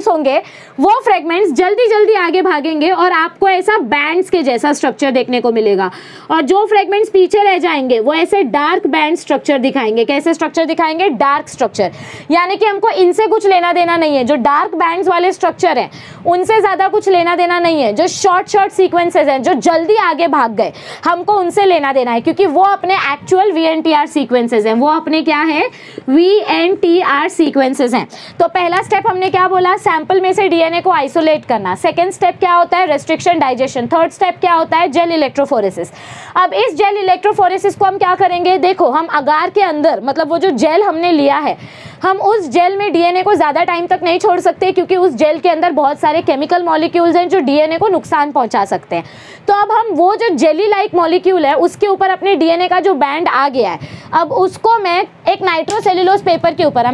होंगे, वो फ्रेगमेंट्स जल्दी जल्दी आगे भागेंगे और आपको ऐसा बैंड्स के जैसा स्ट्रक्चर देखने को मिलेगा। और जो फ्रेगमेंट्स पीछे रह जाएंगे वो ऐसे डार्क बैंड स्ट्रक्चर दिखाएंगे। कैसे स्ट्रक्चर दिखाएंगे? Dark structure. यानी कि हमको इनसे कुछ लेना देना नहीं है, जो डार्क बैंड्स वाले स्ट्रक्चर हैं उनसे ज़्यादा कुछ लेना देना नहीं है। जो शॉर्ट सीक्वेंसेज हैं, जो जल्दी आगे भाग गए, हमको उनसे लेना देना है क्योंकि वो अपने एक्चुअल VNTR सीक्वेंसेज हैं, वो अपने क्या है? VNTR सीक्वेंसेज हैं। तो पहला स्टेप हमने क्या बोला? सैंपल में से डीएनए को आइसोलेट करना। सेकेंड स्टेप क्या होता है? Restriction digestion. थर्ड स्टेप क्या होता है? Gel electrophoresis. अब इस जेल इलेक्ट्रोफोरेसिस को हम क्या करेंगे? देखो, हम अगार के अंदर, मतलब वो जो जेल हमने लिया है, हम उस जेल में डीएनए को ज़्यादा टाइम तक नहीं छोड़ सकते क्योंकि उस जेल के अंदर बहुत सारे केमिकल मॉलिक्यूल्स हैं जो डीएनए को नुकसान पहुंचा सकते हैं। तो अब हम वो जो जेली लाइक मॉलिक्यूल है उसके ऊपर अपने डीएनए का जो बैंड आ गया है, अब उसको मैं एक नाइट्रोसेल्युलोज पेपर के ऊपर,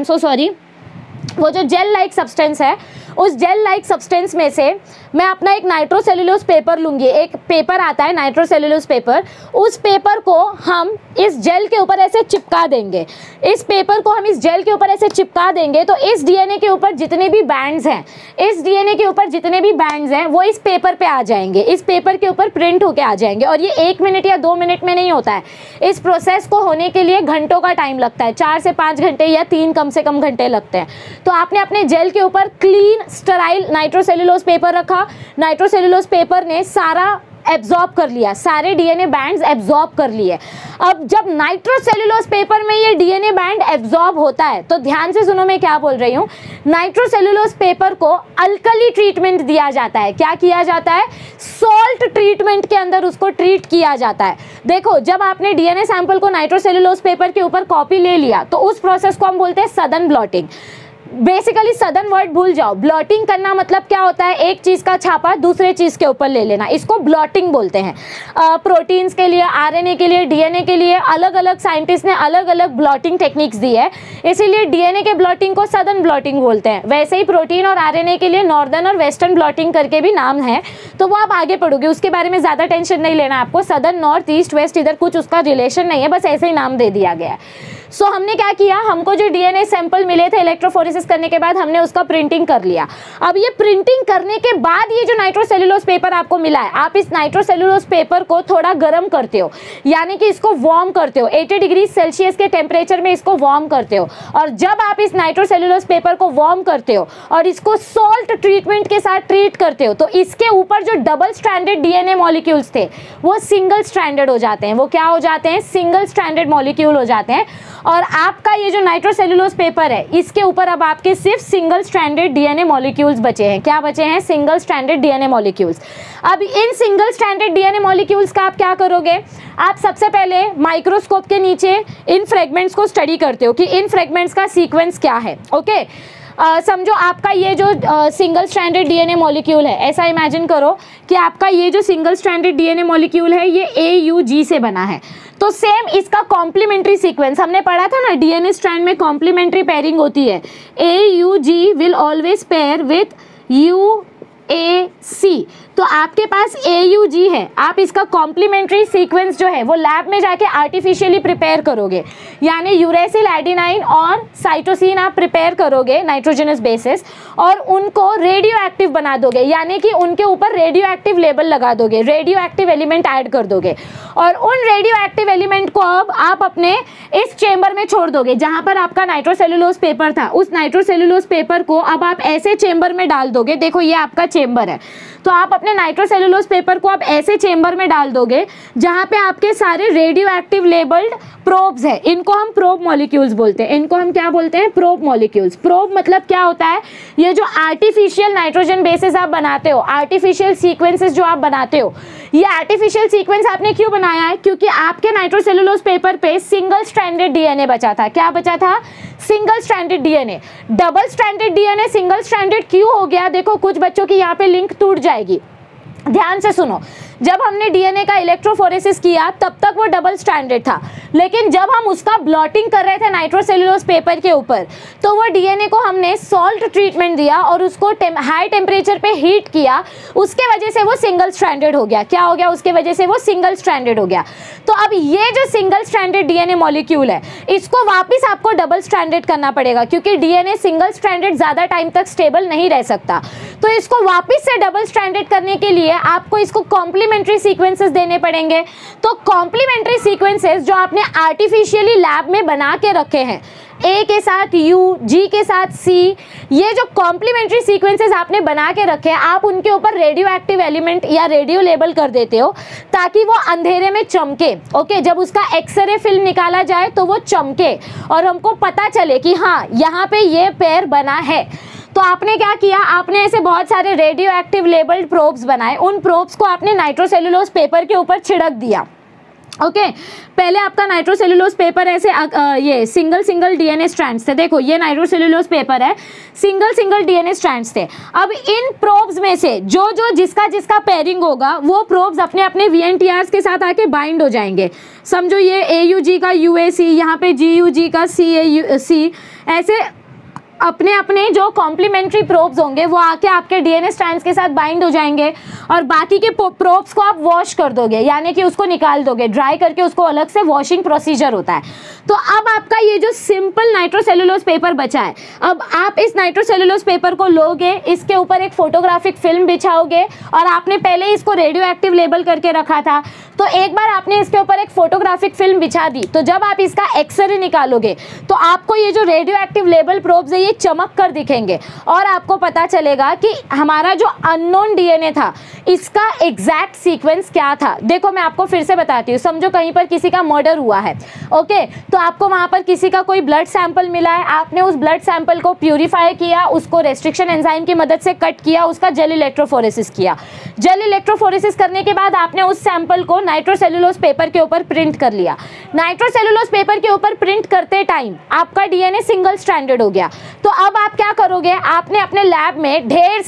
वो जो जेल लाइक सब्सटेंस है, उस जेल लाइक सब्सटेंस में से मैं अपना एक नाइट्रोसेल्युलोज पेपर लूँगी, एक पेपर आता है नाइट्रोसेल्युलोज पेपर, उस पेपर को हम इस जेल के ऊपर ऐसे चिपका देंगे। इस पेपर को हम इस जेल के ऊपर ऐसे चिपका देंगे तो इस डीएनए के ऊपर जितने भी बैंड्स हैं, इस डीएनए के ऊपर जितने भी बैंड्स हैं वो इस पेपर पे आ जाएंगे, इस पेपर के ऊपर प्रिंट होके आ जाएंगे। और ये 1 मिनट या 2 मिनट में नहीं होता है, इस प्रोसेस को होने के लिए घंटों का टाइम लगता है, 4 से 5 घंटे या 3 कम से कम घंटे लगते हैं। तो आपने अपने जेल के ऊपर क्लीन स्टेराइल नाइट्रोसेल्युलोज पेपर रखा, नाइट्रोसेल्युलोज पेपर ने सारा एब्जॉर्ब कर लिया, सारे डीएनए बैंड्स एब्जॉर्ब कर लिए। अब जब नाइट्रोसेल्युलोज पेपर में ये डीएनए बैंड एब्जॉर्ब होता है तो ध्यान से सुनो मैं क्या बोल रही हूँ, नाइट्रोसेल्युलोज पेपर को अल्कली ट्रीटमेंट दिया जाता है। क्या किया जाता है? सॉल्ट ट्रीटमेंट के अंदर उसको ट्रीट किया जाता है। देखो, जब आपने डीएनए सैंपल को नाइट्रोसेल्युलोज पेपर के ऊपर कॉपी ले लिया तो उस प्रोसेस को हम बोलते हैं southern blotting. Basically southern word भूल जाओ, ब्लॉटिंग करना मतलब क्या होता है, एक चीज़ का छापा दूसरे चीज़ के ऊपर ले लेना, इसको ब्लॉटिंग बोलते हैं। प्रोटीन्स के लिए, आरएनए के लिए, डीएनए के लिए अलग अलग साइंटिस्ट ने अलग अलग ब्लॉटिंग टेक्निक्स दी है, इसीलिए डीएनए के ब्लॉटिंग को सदर्न ब्लॉटिंग बोलते हैं। वैसे ही प्रोटीन और आरएनए के लिए नॉर्दर्न और वेस्टर्न ब्लॉटिंग करके भी नाम है, तो वो आप आगे पढ़ोगे, उसके बारे में ज़्यादा टेंशन नहीं लेना आपको। सदर्न, नॉर्थ, ईस्ट, वेस्ट इधर कुछ उसका रिलेशन नहीं है, बस ऐसे ही नाम दे दिया गया है। सो हमने क्या किया, हमको जो डीएनए सैंपल मिले थे इलेक्ट्रोफोरेसिस करने के बाद हमने उसका प्रिंटिंग कर लिया। अब ये प्रिंटिंग करने के बाद ये जो नाइट्रोसेल्युलोज पेपर आपको मिला है, आप इस नाइट्रोसेल्युलोज पेपर को थोड़ा गर्म करते हो, यानी कि इसको वार्म करते हो, 80 डिग्री सेल्सियस के टेम्परेचर में इसको वार्म करते हो। और जब आप इस नाइट्रोसेल्युलोज पेपर को वार्म करते हो और इसको सॉल्ट ट्रीटमेंट के साथ ट्रीट करते हो तो इसके ऊपर जो डबल स्ट्रैंडेड डीएनए मॉलिक्यूल्स थे वो सिंगल स्ट्रैंडेड हो जाते हैं। वो क्या हो जाते हैं? सिंगल स्ट्रैंडेड मॉलिक्यूल हो जाते हैं। और आपका ये जो नाइट्रोसेल्युलोज पेपर है इसके ऊपर अब आपके सिर्फ सिंगल स्ट्रैंडेड डीएनए मॉलिक्यूल्स बचे हैं। क्या बचे हैं? Single stranded DNA molecules. अब इन सिंगल स्ट्रैंडेड डीएनए मॉलिक्यूल्स का आप क्या करोगे? आप सबसे पहले माइक्रोस्कोप के नीचे इन फ्रेगमेंट्स को स्टडी करते हो कि इन फ्रेगमेंट्स का सीक्वेंस क्या है। ओके, समझो आपका ये जो सिंगल स्ट्रैंडेड डीएनए मॉलिक्यूल है, ऐसा इमेजिन करो कि आपका ये जो सिंगल स्ट्रैंडेड डीएनए मॉलिक्यूल है ये AUG से बना है। तो सेम इसका कॉम्प्लीमेंट्री सीक्वेंस हमने पढ़ा था ना, डीएनए स्ट्रैंड में कॉम्प्लीमेंट्री पेयरिंग होती है। AUG will always pair with UAC। तो आपके पास AUG है, आप इसका कॉम्प्लीमेंट्री सीक्वेंस जो है वो लैब में जाके आर्टिफिशियली प्रिपेयर करोगे, यानी यूरेसिल, एडिनाइन और साइटोसिन आप प्रिपेयर करोगे नाइट्रोजनस बेसिस, और उनको रेडियो एक्टिव बना दोगे, यानी कि उनके ऊपर रेडियो एक्टिव लेबल लगा दोगे, रेडियो एक्टिव एलिमेंट ऐड कर दोगे। और उन रेडियो एक्टिव एलिमेंट को अब आप अपने इस चेंबर में छोड़ दोगे जहाँ पर आपका नाइट्रोसेल्युलोज पेपर था। उस नाइट्रोसेल्युलोज पेपर को अब आप ऐसे चेंबर में डाल दोगे, देखो ये आपका चेंबर है, तो आप अपने नाइट्रोसेल्युलोज पेपर को आप ऐसे चेंबर में डाल दोगे जहाँ पे आपके सारे रेडियो एक्टिव लेबल्ड प्रोब्स है। इनको हम प्रोब मॉलिक्यूल्स बोलते हैं। इनको हम क्या बोलते हैं? Probe molecules. प्रोब मतलब क्या होता है? ये जो आर्टिफिशियल नाइट्रोजन बेसिस आप बनाते हो, आर्टिफिशियल सीक्वेंसेस जो आप बनाते हो, ये आर्टिफिशियल सीक्वेंस आपने क्यों बनाया है? क्योंकि आपके नाइट्रोसेल्युलोज पेपर पे सिंगल स्ट्रैंडेड डीएनए बचा था। क्या बचा था? Single stranded DNA. Double stranded DNA single stranded क्यों हो गया? देखो, कुछ बच्चों की यहाँ पे लिंक टूट जाएगी, ध्यान से सुनो। जब हमने डीएनए का इलेक्ट्रोफोरेसिस किया तब तक वो डबल स्ट्रैंडेड था, लेकिन जब हम उसका ब्लॉटिंग कर रहे थे नाइट्रोसेल्युलोज पेपर के ऊपर तो वो डीएनए को हमने सॉल्ट ट्रीटमेंट दिया और उसको हाई टेम्परेचर पे हीट किया, उसके वजह से वो सिंगल स्ट्रैंडेड हो गया। क्या हो गया? उसके वजह से वो सिंगल स्ट्रैंडेड हो गया। तो अब ये जो सिंगल स्ट्रैंडेड डीएनए मॉलिक्यूल है इसको वापस आपको डबल स्ट्रैंडेड करना पड़ेगा, क्योंकि डीएनए सिंगल स्ट्रैंडेड ज़्यादा टाइम तक स्टेबल नहीं रह सकता। तो इसको वापस से डबल स्ट्रैंडेड करने के लिए आपको इसको कॉम्प्लीमेंट्री सीक्वेंसेस देने पड़ेंगे। तो कॉम्प्लीमेंट्री सीक्वेंसेस जो आपने आर्टिफिशियली लैब में बना के रखे हैं, A के साथ U, G के साथ C, ये जो कॉम्प्लीमेंट्री सीक्वेंसेस आपने बना के रखे हैं, आप उनके ऊपर रेडियो एक्टिव एलिमेंट या रेडियो लेबल कर देते हो ताकि वो अंधेरे में चमके। ओके, जब उसका एक्सरे फिल्म निकाला जाए तो वो चमके और हमको पता चले कि हाँ यहाँ पे ये पेयर बना है। तो आपने क्या किया? आपने ऐसे बहुत सारे रेडियो एक्टिव लेबल्ड प्रोब्स बनाए, उन प्रोब्स को आपने नाइट्रोसेल्युलोज पेपर के ऊपर छिड़क दिया। ओके, पहले आपका नाइट्रोसेल्युलोज पेपर ऐसे ये सिंगल डीएनए स्ट्रैंड्स थे। देखो ये नाइट्रोसेल्युलोज पेपर है, सिंगल डीएनए स्ट्रैंड्स थे। अब इन प्रोब्स में से जो जिसका पेयरिंग होगा वो प्रोब्स अपने अपने VNTRs के साथ आके बाइंड हो जाएंगे। समझो ये AUG का UAC, यहाँ पे GUG का CAC, ऐसे अपने अपने जो कॉम्प्लीमेंट्री प्रोब्स होंगे वो आके आपके डीएनए स्ट्रैंड्स के साथ बाइंड हो जाएंगे और बाकी के प्रोब्स को आप वॉश कर दोगे, यानी कि उसको निकाल दोगे, ड्राई करके उसको अलग से वॉशिंग प्रोसीजर होता है। तो अब आपका ये जो सिंपल नाइट्रोसेलुलोज पेपर बचा है, अब आप इस नाइट्रोसेलुलोज पेपर को लोगे, इसके ऊपर एक फोटोग्राफिक फिल्म बिछाओगे और आपने पहले इसको रेडियो एक्टिव लेबल करके रखा था, तो एक बार आपने इसके ऊपर एक फोटोग्राफिक फिल्म बिछा दी, तो जब आप इसका एक्सरे निकालोगे तो आपको ये जो रेडियो एक्टिव लेबल प्रोब्स है ये चमक कर दिखेंगे और आपको पता चलेगा कि हमारा जो अननोन डीएनए था इसका एग्जैक्ट सीक्वेंस क्या था। देखो मैं आपको फिर से बताती हूँ, समझो कहीं पर किसी का मर्डर हुआ है, ओके, तो आपको वहाँ पर किसी का कोई ब्लड सैंपल मिला है, आपने उस ब्लड सैंपल को प्यूरिफाई किया, उसको रेस्ट्रिक्शन एंजाइम की मदद से कट किया, उसका जेल इलेक्ट्रोफोरेसिस किया। जेल इलेक्ट्रोफोरेसिस करने के बाद आपने उस सैंपल को नाइट्रोसेलुलोज पेपर के ऊपर प्रिंट कर लिया। नाइट्रोसेलुलोज पेपर के ऊपर प्रिंट करते टाइम आपका डीएनए सिंगल स्ट्रैंडेड हो गया। तो अब आप क्या करोगे, आपने अपने लैब में ढेर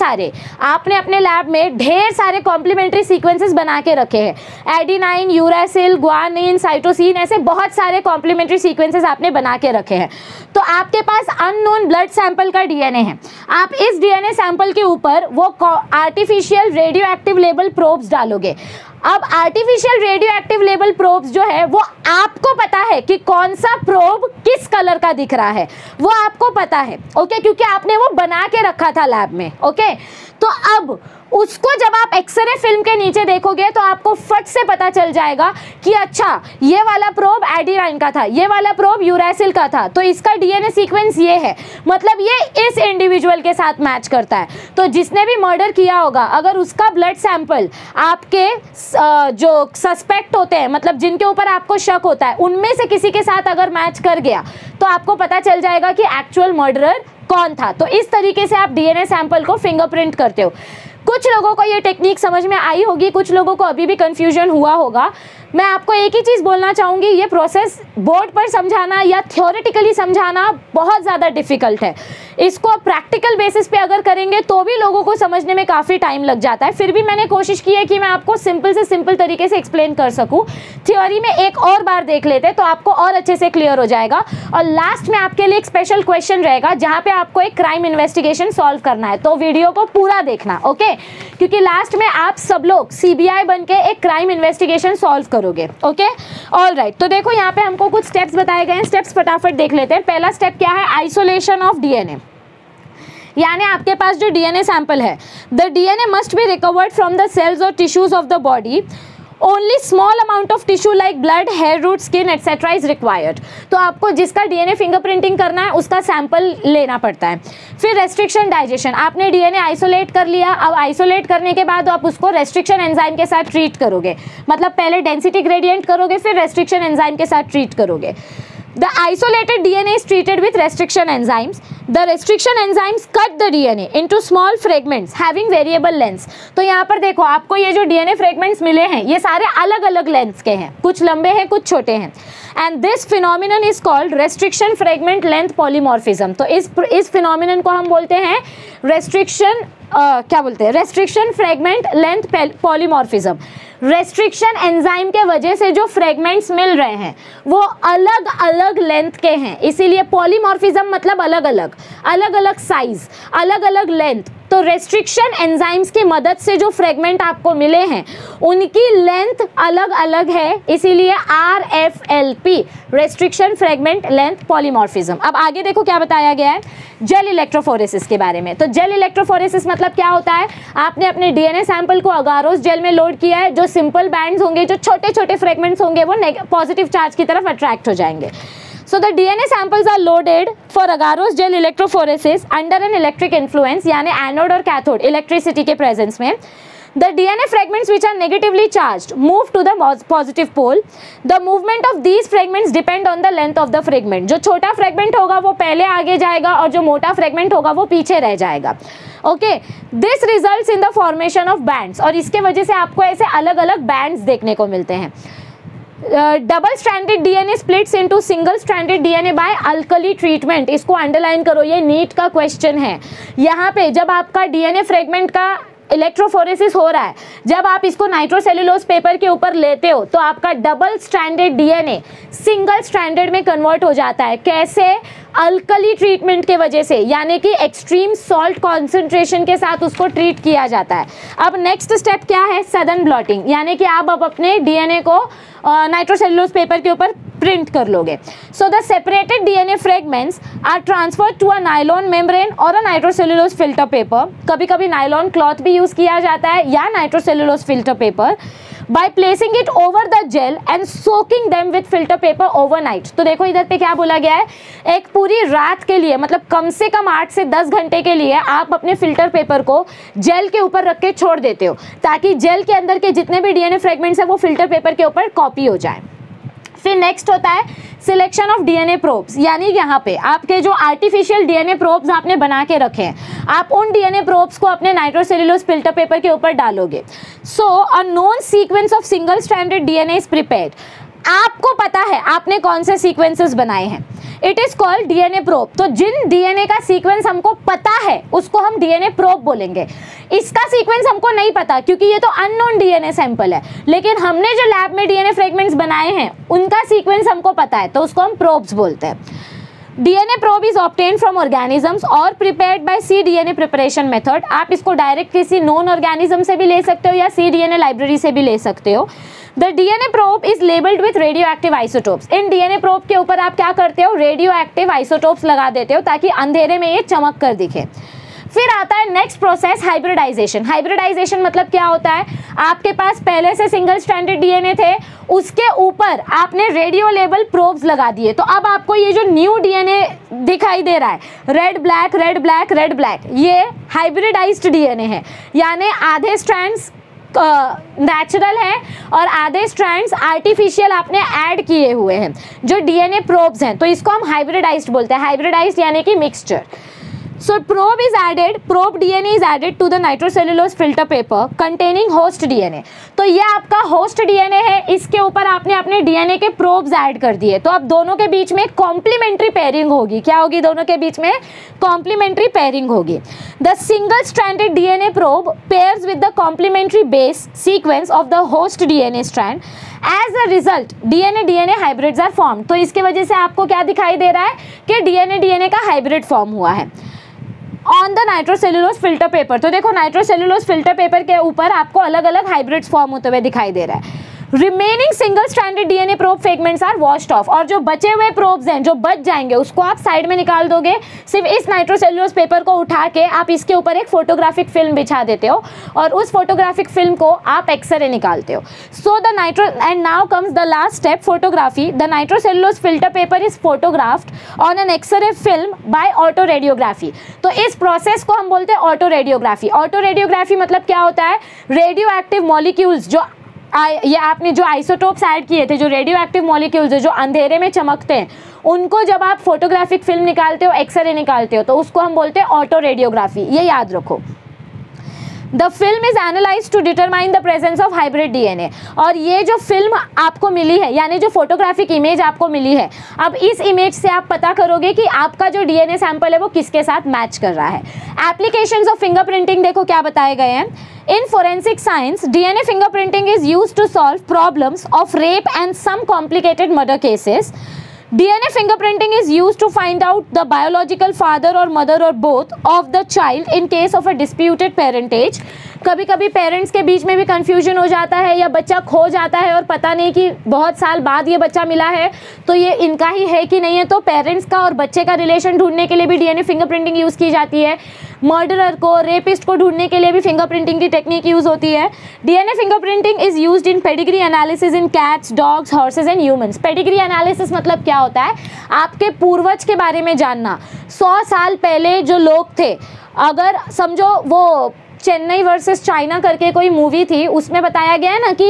सारे कॉम्प्लीमेंट्री सीक्वेंसेस बना के रखे हैं, एडिनाइन, यूरासिल, ग्वानिन, साइटोसिन, ऐसे बहुत सारे कॉम्प्लीमेंट्री सीक्वेंसेस आपने बना के रखे हैं। तो आपके पास अननोन ब्लड सैंपल का डीएनए है, आप इस डीएनए सैंपल के ऊपर वो artificial radio active label probes डालोगे। अब artificial radio active label probes जो है वो आपको पता है कि कौन सा प्रोब किस कलर का दिख रहा है, वो आपको पता है, ओके, क्योंकि आपने वो बना के रखा था लैब में, ओके। तो अब उसको जब आप एक्सरे फिल्म के नीचे देखोगे तो आपको फट से पता चल जाएगा कि अच्छा ये वाला प्रोब एडिनाइन का था, ये वाला प्रोब यूरासिल का था, तो इसका डीएनए सीक्वेंस ये है, मतलब ये इस इंडिविजुअल के साथ मैच करता है। तो जिसने भी मर्डर किया होगा अगर उसका ब्लड सैंपल आपके जो सस्पेक्ट होते हैं, मतलब जिनके ऊपर आपको शक होता है, उनमें से किसी के साथ अगर मैच कर गया तो आपको पता चल जाएगा कि एक्चुअल मर्डरर कौन था। तो इस तरीके से आप डीएनए सैंपल को फिंगरप्रिंट करते हो। कुछ लोगों को ये टेक्निक समझ में आई होगी, कुछ लोगों को अभी भी कंफ्यूजन हुआ होगा। मैं आपको एक ही चीज़ बोलना चाहूँगी, ये प्रोसेस बोर्ड पर समझाना या थ्योरेटिकली समझाना बहुत ज़्यादा डिफ़िकल्ट है। इसको प्रैक्टिकल बेसिस पे अगर करेंगे तो भी लोगों को समझने में काफ़ी टाइम लग जाता है। फिर भी मैंने कोशिश की है कि मैं आपको सिंपल से सिंपल तरीके से एक्सप्लेन कर सकूँ। थ्योरी में एक और बार देख लेते तो आपको और अच्छे से क्लियर हो जाएगा। और लास्ट में आपके लिए एक स्पेशल क्वेश्चन रहेगा जहाँ पे आपको एक क्राइम इन्वेस्टिगेशन सॉल्व करना है, तो वीडियो को पूरा देखना, ओके, क्योंकि लास्ट में आप सब लोग सीबीआई बन के एक क्राइम इन्वेस्टिगेशन सॉल्व करोगे, ओके। ऑल राइट, तो देखो यहाँ पे हमको कुछ स्टेप्स बताए गए हैं, स्टेप्स फटाफट देख लेते हैं। पहला स्टेप क्या है, आइसोलेशन ऑफ डीएनए, यानी आपके पास जो डीएनए सैंपल है, the DNA must be recovered from the cells और tissues of the body, only small amount of tissue like blood, hair, root, skin etcetera is required. तो आपको जिसका डीएनए फिंगरप्रिंटिंग करना है उसका सैंपल लेना पड़ता है। फिर रेस्ट्रिक्शन डाइजेशन, आपने डीएनए आइसोलेट कर लिया, अब आइसोलेट करने के बाद आप उसको रेस्ट्रिक्शन एंजाइम के साथ ट्रीट करोगे, मतलब पहले डेंसिटी ग्रेडियंट करोगे फिर रेस्ट्रिक्शन एंजाइम के साथ ट्रीट करोगे। The isolated DNA is treated with restriction enzymes. The restriction enzymes cut the DNA into small fragments having variable lengths. तो यहाँ पर देखो आपको ये जो DNA fragments मिले हैं ये सारे अलग अलग लेंथ्स के हैं, कुछ लंबे हैं कुछ छोटे हैं। And this phenomenon is called restriction fragment length polymorphism. तो इस phenomenon को हम बोलते हैं restriction fragment length polymorphism. Restriction enzyme के वजह से जो फ्रेगमेंट्स मिल रहे हैं वो अलग अलग लेंथ के हैं, इसीलिए पॉलीमॉर्फिज्म मतलब अलग अलग साइज, अलग अलग लेंथ। तो रेस्ट्रिक्शन एंजाइम्स की मदद से जो फ्रेगमेंट आपको मिले हैं उनकी लेंथ अलग अलग है, इसीलिए RFLP, restriction fragment length polymorphism. अब आगे देखो क्या बताया गया है जेल इलेक्ट्रोफोरेसिस के बारे में। तो जेल इलेक्ट्रोफोरेसिस मतलब क्या होता है, आपने अपने डीएनए सैंपल को अगारोस जेल में लोड किया है, जो सिंपल बैंड्स होंगे, जो छोटे छोटे फ्रेगमेंट्स होंगे वो पॉजिटिव चार्ज की तरफ अट्रैक्ट हो जाएंगे। So the DNA samples are loaded for agarose gel electrophoresis under an electric influence, यानी एनोड और कैथोड इलेक्ट्रिसिटी के प्रेजेंस में। The DNA fragments which are negatively charged move to the positive pole. The movement of these fragments depend on the length of the fragment. जो छोटा फ्रेगमेंट होगा वो पहले आगे जाएगा और जो मोटा फ्रेगमेंट होगा वो पीछे रह जाएगा, okay. This results in the formation of bands, और इसके वजह से आपको ऐसे अलग अलग बैंड्स देखने को मिलते हैं। Double stranded DNA splits into single stranded DNA by alkali treatment. इसको अंडरलाइन करो, ये नीट का क्वेश्चन है। यहाँ पे जब आपका डीएनए फ्रेगमेंट का इलेक्ट्रोफोरेसिस हो रहा है, जब आप इसको नाइट्रोसेल्युलोज पेपर के ऊपर लेते हो तो आपका double stranded DNA single stranded में कन्वर्ट हो जाता है। कैसे? अल्कली ट्रीटमेंट के वजह से, यानी कि एक्सट्रीम सॉल्ट कॉन्सेंट्रेशन के साथ उसको ट्रीट किया जाता है। अब नेक्स्ट स्टेप क्या है? सडन ब्लॉटिंग, यानी कि आप अब अपने डीएनए को नाइट्रोसेल्युलोज पेपर के ऊपर प्रिंट कर लोगे। So the separated DNA fragments are transferred to a nylon membrane और अ नाइट्रोसेल्युलोज फिल्टर पेपर। कभी कभी नायलॉन क्लॉथ भी यूज किया जाता है या nitrocellulose filter paper. By placing it over the gel and soaking them with filter paper overnight. तो देखो इधर पे क्या बोला गया है, एक पूरी रात के लिए, मतलब कम से कम 8 से 10 घंटे के लिए आप अपने फिल्टर पेपर को जेल के ऊपर रख के छोड़ देते हो, ताकि जेल के अंदर के जितने भी डीएनए फ्रेगमेंट्स है वो फिल्टर पेपर के ऊपर कॉपी हो जाए। फिर नेक्स्ट होता है सिलेक्शन ऑफ डीएनए प्रोब्स, यानी यहाँ पे आपके जो आर्टिफिशियल डीएनए प्रोब्स आपने बना के रखे हैं, आप उन डीएनए प्रोब्स को अपने नाइट्रोसेल्युलोज फिल्टर पेपर के ऊपर डालोगे। So a known sequence of single stranded DNA is prepared. आपको पता है आपने कौन से सीक्वेंसेस बनाए हैं, it is called DNA probe. तो जिन डीएनए का सीक्वेंस हमको पता है उसको हम डीएनए प्रोब बोलेंगे। इसका सीक्वेंस हमको नहीं पता क्योंकि ये तो अननोन डीएनए सैंपल है, लेकिन हमने जो लैब में डीएनए फ्रेगमेंट्स बनाए हैं उनका सीक्वेंस हमको पता है, तो उसको हम प्रोब्स बोलते हैं। DNA probe is obtain from organisms और prepared by cDNA preparation method. आप इसको डायरेक्ट किसी नॉन ऑर्गेनिज्म से भी ले सकते हो या cDNA लाइब्रेरी से भी ले सकते हो। The DNA probe is labelled with radio active isotopes. In DNA probe के ऊपर आप क्या करते हो, रेडियो एक्टिव आइसोटोप्स लगा देते हो ताकि अंधेरे में ये चमक कर दिखे। फिर आता है नेक्स्ट प्रोसेस, हाइब्रिडाइजेशन। हाइब्रिडाइजेशन मतलब क्या होता है, आपके पास पहले से सिंगल स्ट्रैंडेड डीएनए थे, उसके ऊपर आपने रेडियो लेबल प्रोब्स लगा दिए, तो अब आपको ये जो न्यू डीएनए दिखाई दे रहा है, red black red black red black, ये हाइब्रिडाइज्ड डीएनए है। यानी आधे स्ट्रैंड्स नेचुरल है और आधे स्ट्रैंड्स आर्टिफिशियल आपने ऐड किए हुए हैं जो डीएनए प्रोब्स हैं, तो इसको हम हाइब्रिडाइज्ड बोलते हैं। हाइब्रिडाइज्ड यानी कि mixture. So probe is added, probe DNA is added to the nitrocellulose filter paper containing host DNA। तो ये आपका host DNA है, इसके ऊपर आपने अपने DNA के probes ऐड कर दिए, तो अब दोनों के बीच में complementary pairing होगी। क्या होगी? दोनों के बीच में complementary pairing होगी। The single stranded DNA probe pairs with the complementary base sequence of the host DNA strand। As a result, DNA hybrids are formed। तो इसके वजह से आपको क्या दिखाई दे रहा है कि DNA का हाइब्रिड फॉर्म हुआ है on the nitrocellulose filter paper. तो देखो नाइट्रोसेल्युलोज फिल्टर पेपर के ऊपर आपको अलग अलग हाइब्रिड्स फॉर्म होते हुए दिखाई दे रहा है। Remaining single stranded DNA probe fragments are washed off. और जो बचे हुए प्रोब्स हैं जो बच जाएंगे उसको आप साइड में निकाल दोगे। सिर्फ इस नाइट्रोसेल्युलोज पेपर को उठा के आप इसके ऊपर एक फोटोग्राफिक फिल्म बिछा देते हो और उस फोटोग्राफिक फिल्म को आप एक्सरे निकालते हो। So the nitro and now comes the last step, photography. The nitrocellulose filter paper is photographed on an X-ray film by auto radiography. तो इस प्रोसेस को हम बोलते हैं ऑटो रेडियोग्राफी। ऑटो रेडियोग्राफी मतलब क्या होता है, रेडियो एक्टिव मॉलिक्यूल्स जो ये आपने जो आइसोटोप्स ऐड किए थे, जो रेडियो एक्टिव मॉलिक्यूल्स है जो अंधेरे में चमकते हैं, उनको जब आप फोटोग्राफिक फिल्म निकालते हो, एक्सरे निकालते हो, तो उसको हम बोलते हैं ऑटो रेडियोग्राफी। ये याद रखो। The film is analyse to determine the presence of hybrid DNA. और ये जो फिल्म आपको मिली है, यानी जो फोटोग्राफिक इमेज आपको मिली है, अब इस इमेज से आप पता करोगे कि आपका जो डीएनए सैंपल है वो किसके साथ मैच कर रहा है। एप्लीकेशंस ऑफ फिंगरप्रिंटिंग देखो क्या बताए गए हैं। In forensic science, DNA fingerprinting is used to solve problems of rape and some complicated murder cases. DNA fingerprinting is used to find out the biological father or mother or both of the child in case of a disputed parentage. कभी कभी पेरेंट्स के बीच में भी कंफ्यूजन हो जाता है या बच्चा खो जाता है और पता नहीं कि बहुत साल बाद ये बच्चा मिला है तो ये इनका ही है कि नहीं है, तो पेरेंट्स का और बच्चे का रिलेशन ढूंढने के लिए भी डीएनए फिंगरप्रिंटिंग यूज़ की जाती है। मर्डरर को, रेपिस्ट को ढूंढने के लिए भी फिंगरप्रिंटिंग की टेक्निक यूज़ होती है। DNA fingerprinting is used in pedigree analysis in cats, dogs, horses and humans. Pedigree analysis मतलब क्या होता है, आपके पूर्वज के बारे में जानना। 100 साल पहले जो लोग थे, अगर समझो वो चेन्नई वर्सेस चाइना करके कोई मूवी थी, उसमें बताया गया है ना कि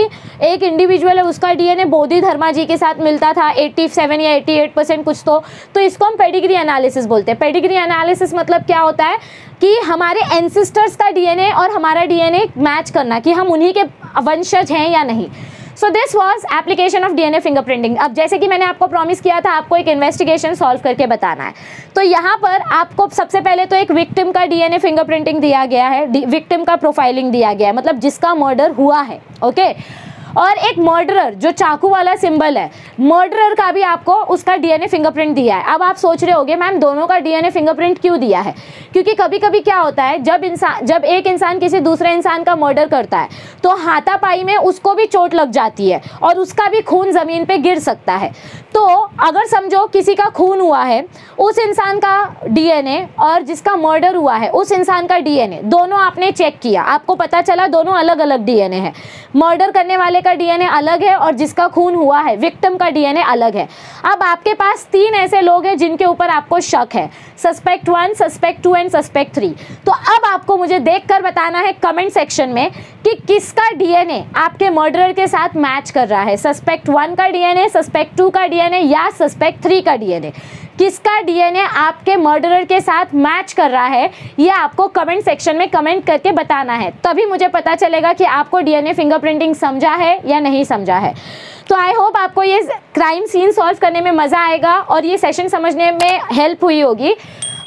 एक इंडिविजुअल है, उसका डीएनए बोधि धर्मा जी के साथ मिलता था 87 या 88% कुछ, तो इसको हम पेडिग्री एनालिसिस बोलते हैं। पेडिग्री एनालिसिस मतलब क्या होता है कि हमारे एंसेस्टर्स का डीएनए और हमारा डीएनए मैच करना कि हम उन्हीं के वंशज हैं या नहीं। So this was application of DNA fingerprinting. अब जैसे कि मैंने आपको प्रॉमिस किया था आपको एक इन्वेस्टिगेशन सॉल्व करके बताना है, तो यहाँ पर आपको सबसे पहले तो एक विक्टिम का डीएनए फिंगरप्रिंटिंग दिया गया है, विक्टिम का प्रोफाइलिंग दिया गया है, मतलब जिसका मर्डर हुआ है, ओके। और एक मर्डरर जो चाकू वाला सिंबल है, मर्डरर का भी आपको उसका डीएनए फिंगरप्रिंट दिया है। अब आप सोच रहे होगे मैम दोनों का डीएनए फिंगरप्रिंट क्यों दिया है? क्योंकि कभी कभी क्या होता है जब एक इंसान किसी दूसरे इंसान का मर्डर करता है तो हाथापाई में उसको भी चोट लग जाती है और उसका भी खून ज़मीन पे गिर सकता है। तो अगर समझो किसी का खून हुआ है, उस इंसान का डीएनए और जिसका मर्डर हुआ है उस इंसान का डीएनए दोनों आपने चेक किया, आपको पता चला दोनों अलग अलग डीएनए है। मर्डर करने वाले का डीएनए अलग है और जिसका खून हुआ है विक्टिम का डीएनए अलग है। अब आपके पास 3 ऐसे लोग हैं जिनके ऊपर आपको शक है, सस्पेक्ट 1, सस्पेक्ट 2 एंड सस्पेक्ट 3। तो अब आपको मुझे देखकर बताना है कमेंट सेक्शन में कि किसका डीएनए आपके मर्डरर के साथ मैच कर रहा है, सस्पेक्ट 1 का डीएनए, सस्पेक्ट 2 का डीएनए या सस्पेक्ट 3 का डीएनए। किसका डीएनए आपके मर्डरर के साथ मैच कर रहा है ये आपको कमेंट सेक्शन में कमेंट करके बताना है, तभी मुझे पता चलेगा कि आपको डीएनए फिंगरप्रिंटिंग समझा है या नहीं समझा है। तो आई होप आपको ये क्राइम सीन सॉल्व करने में मज़ा आएगा और ये सेशन समझने में हेल्प हुई होगी।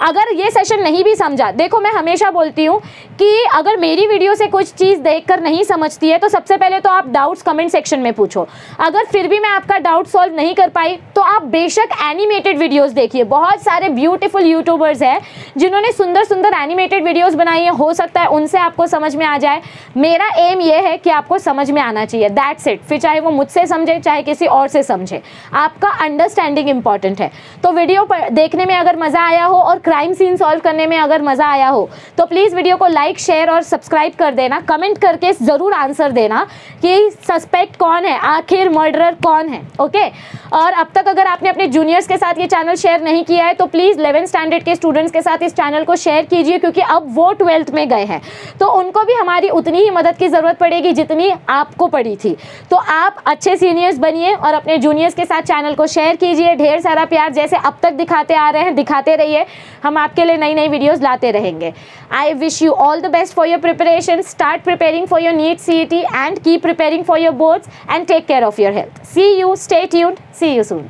अगर ये सेशन नहीं भी समझा, देखो मैं हमेशा बोलती हूँ कि अगर मेरी वीडियो से कुछ चीज़ देखकर नहीं समझती है तो सबसे पहले तो आप डाउट्स कमेंट सेक्शन में पूछो। अगर फिर भी मैं आपका डाउट सॉल्व नहीं कर पाई तो आप बेशक एनिमेटेड वीडियोस देखिए। बहुत सारे ब्यूटीफुल यूट्यूबर्स हैं जिन्होंने सुंदर सुंदर एनिमेटेड वीडियोस बनाई है, हो सकता है उनसे आपको समझ में आ जाए। मेरा एम ये है कि आपको समझ में आना चाहिए, दैट्स इट। फिर चाहे वो मुझसे समझे चाहे किसी और से समझे, आपका अंडरस्टैंडिंग इंपॉर्टेंट है। तो वीडियो देखने में अगर मज़ा आया हो और क्राइम सीन सॉल्व करने में अगर मज़ा आया हो तो प्लीज़ वीडियो को लाइक, शेयर और सब्सक्राइब कर देना। कमेंट करके ज़रूर आंसर देना कि सस्पेक्ट कौन है, आखिर मर्डरर कौन है, ओके। और अब तक अगर आपने अपने जूनियर्स के साथ ये चैनल शेयर नहीं किया है तो प्लीज़ 11th स्टैंडर्ड के स्टूडेंट्स के साथ इस चैनल को शेयर कीजिए, क्योंकि अब वो 12th में गए हैं तो उनको भी हमारी उतनी ही मदद की ज़रूरत पड़ेगी जितनी आपको पड़ी थी। तो आप अच्छे सीनियर्स बनिए और अपने जूनियर्स के साथ चैनल को शेयर कीजिए। ढेर सारा प्यार जैसे अब तक दिखाते आ रहे हैं दिखाते रहिए, हम आपके लिए नई नई वीडियोस लाते रहेंगे। I wish you all the best for your preparation. Start preparing for your NEET CET and keep preparing for your boards and take care of your health. See you, stay tuned, see you soon.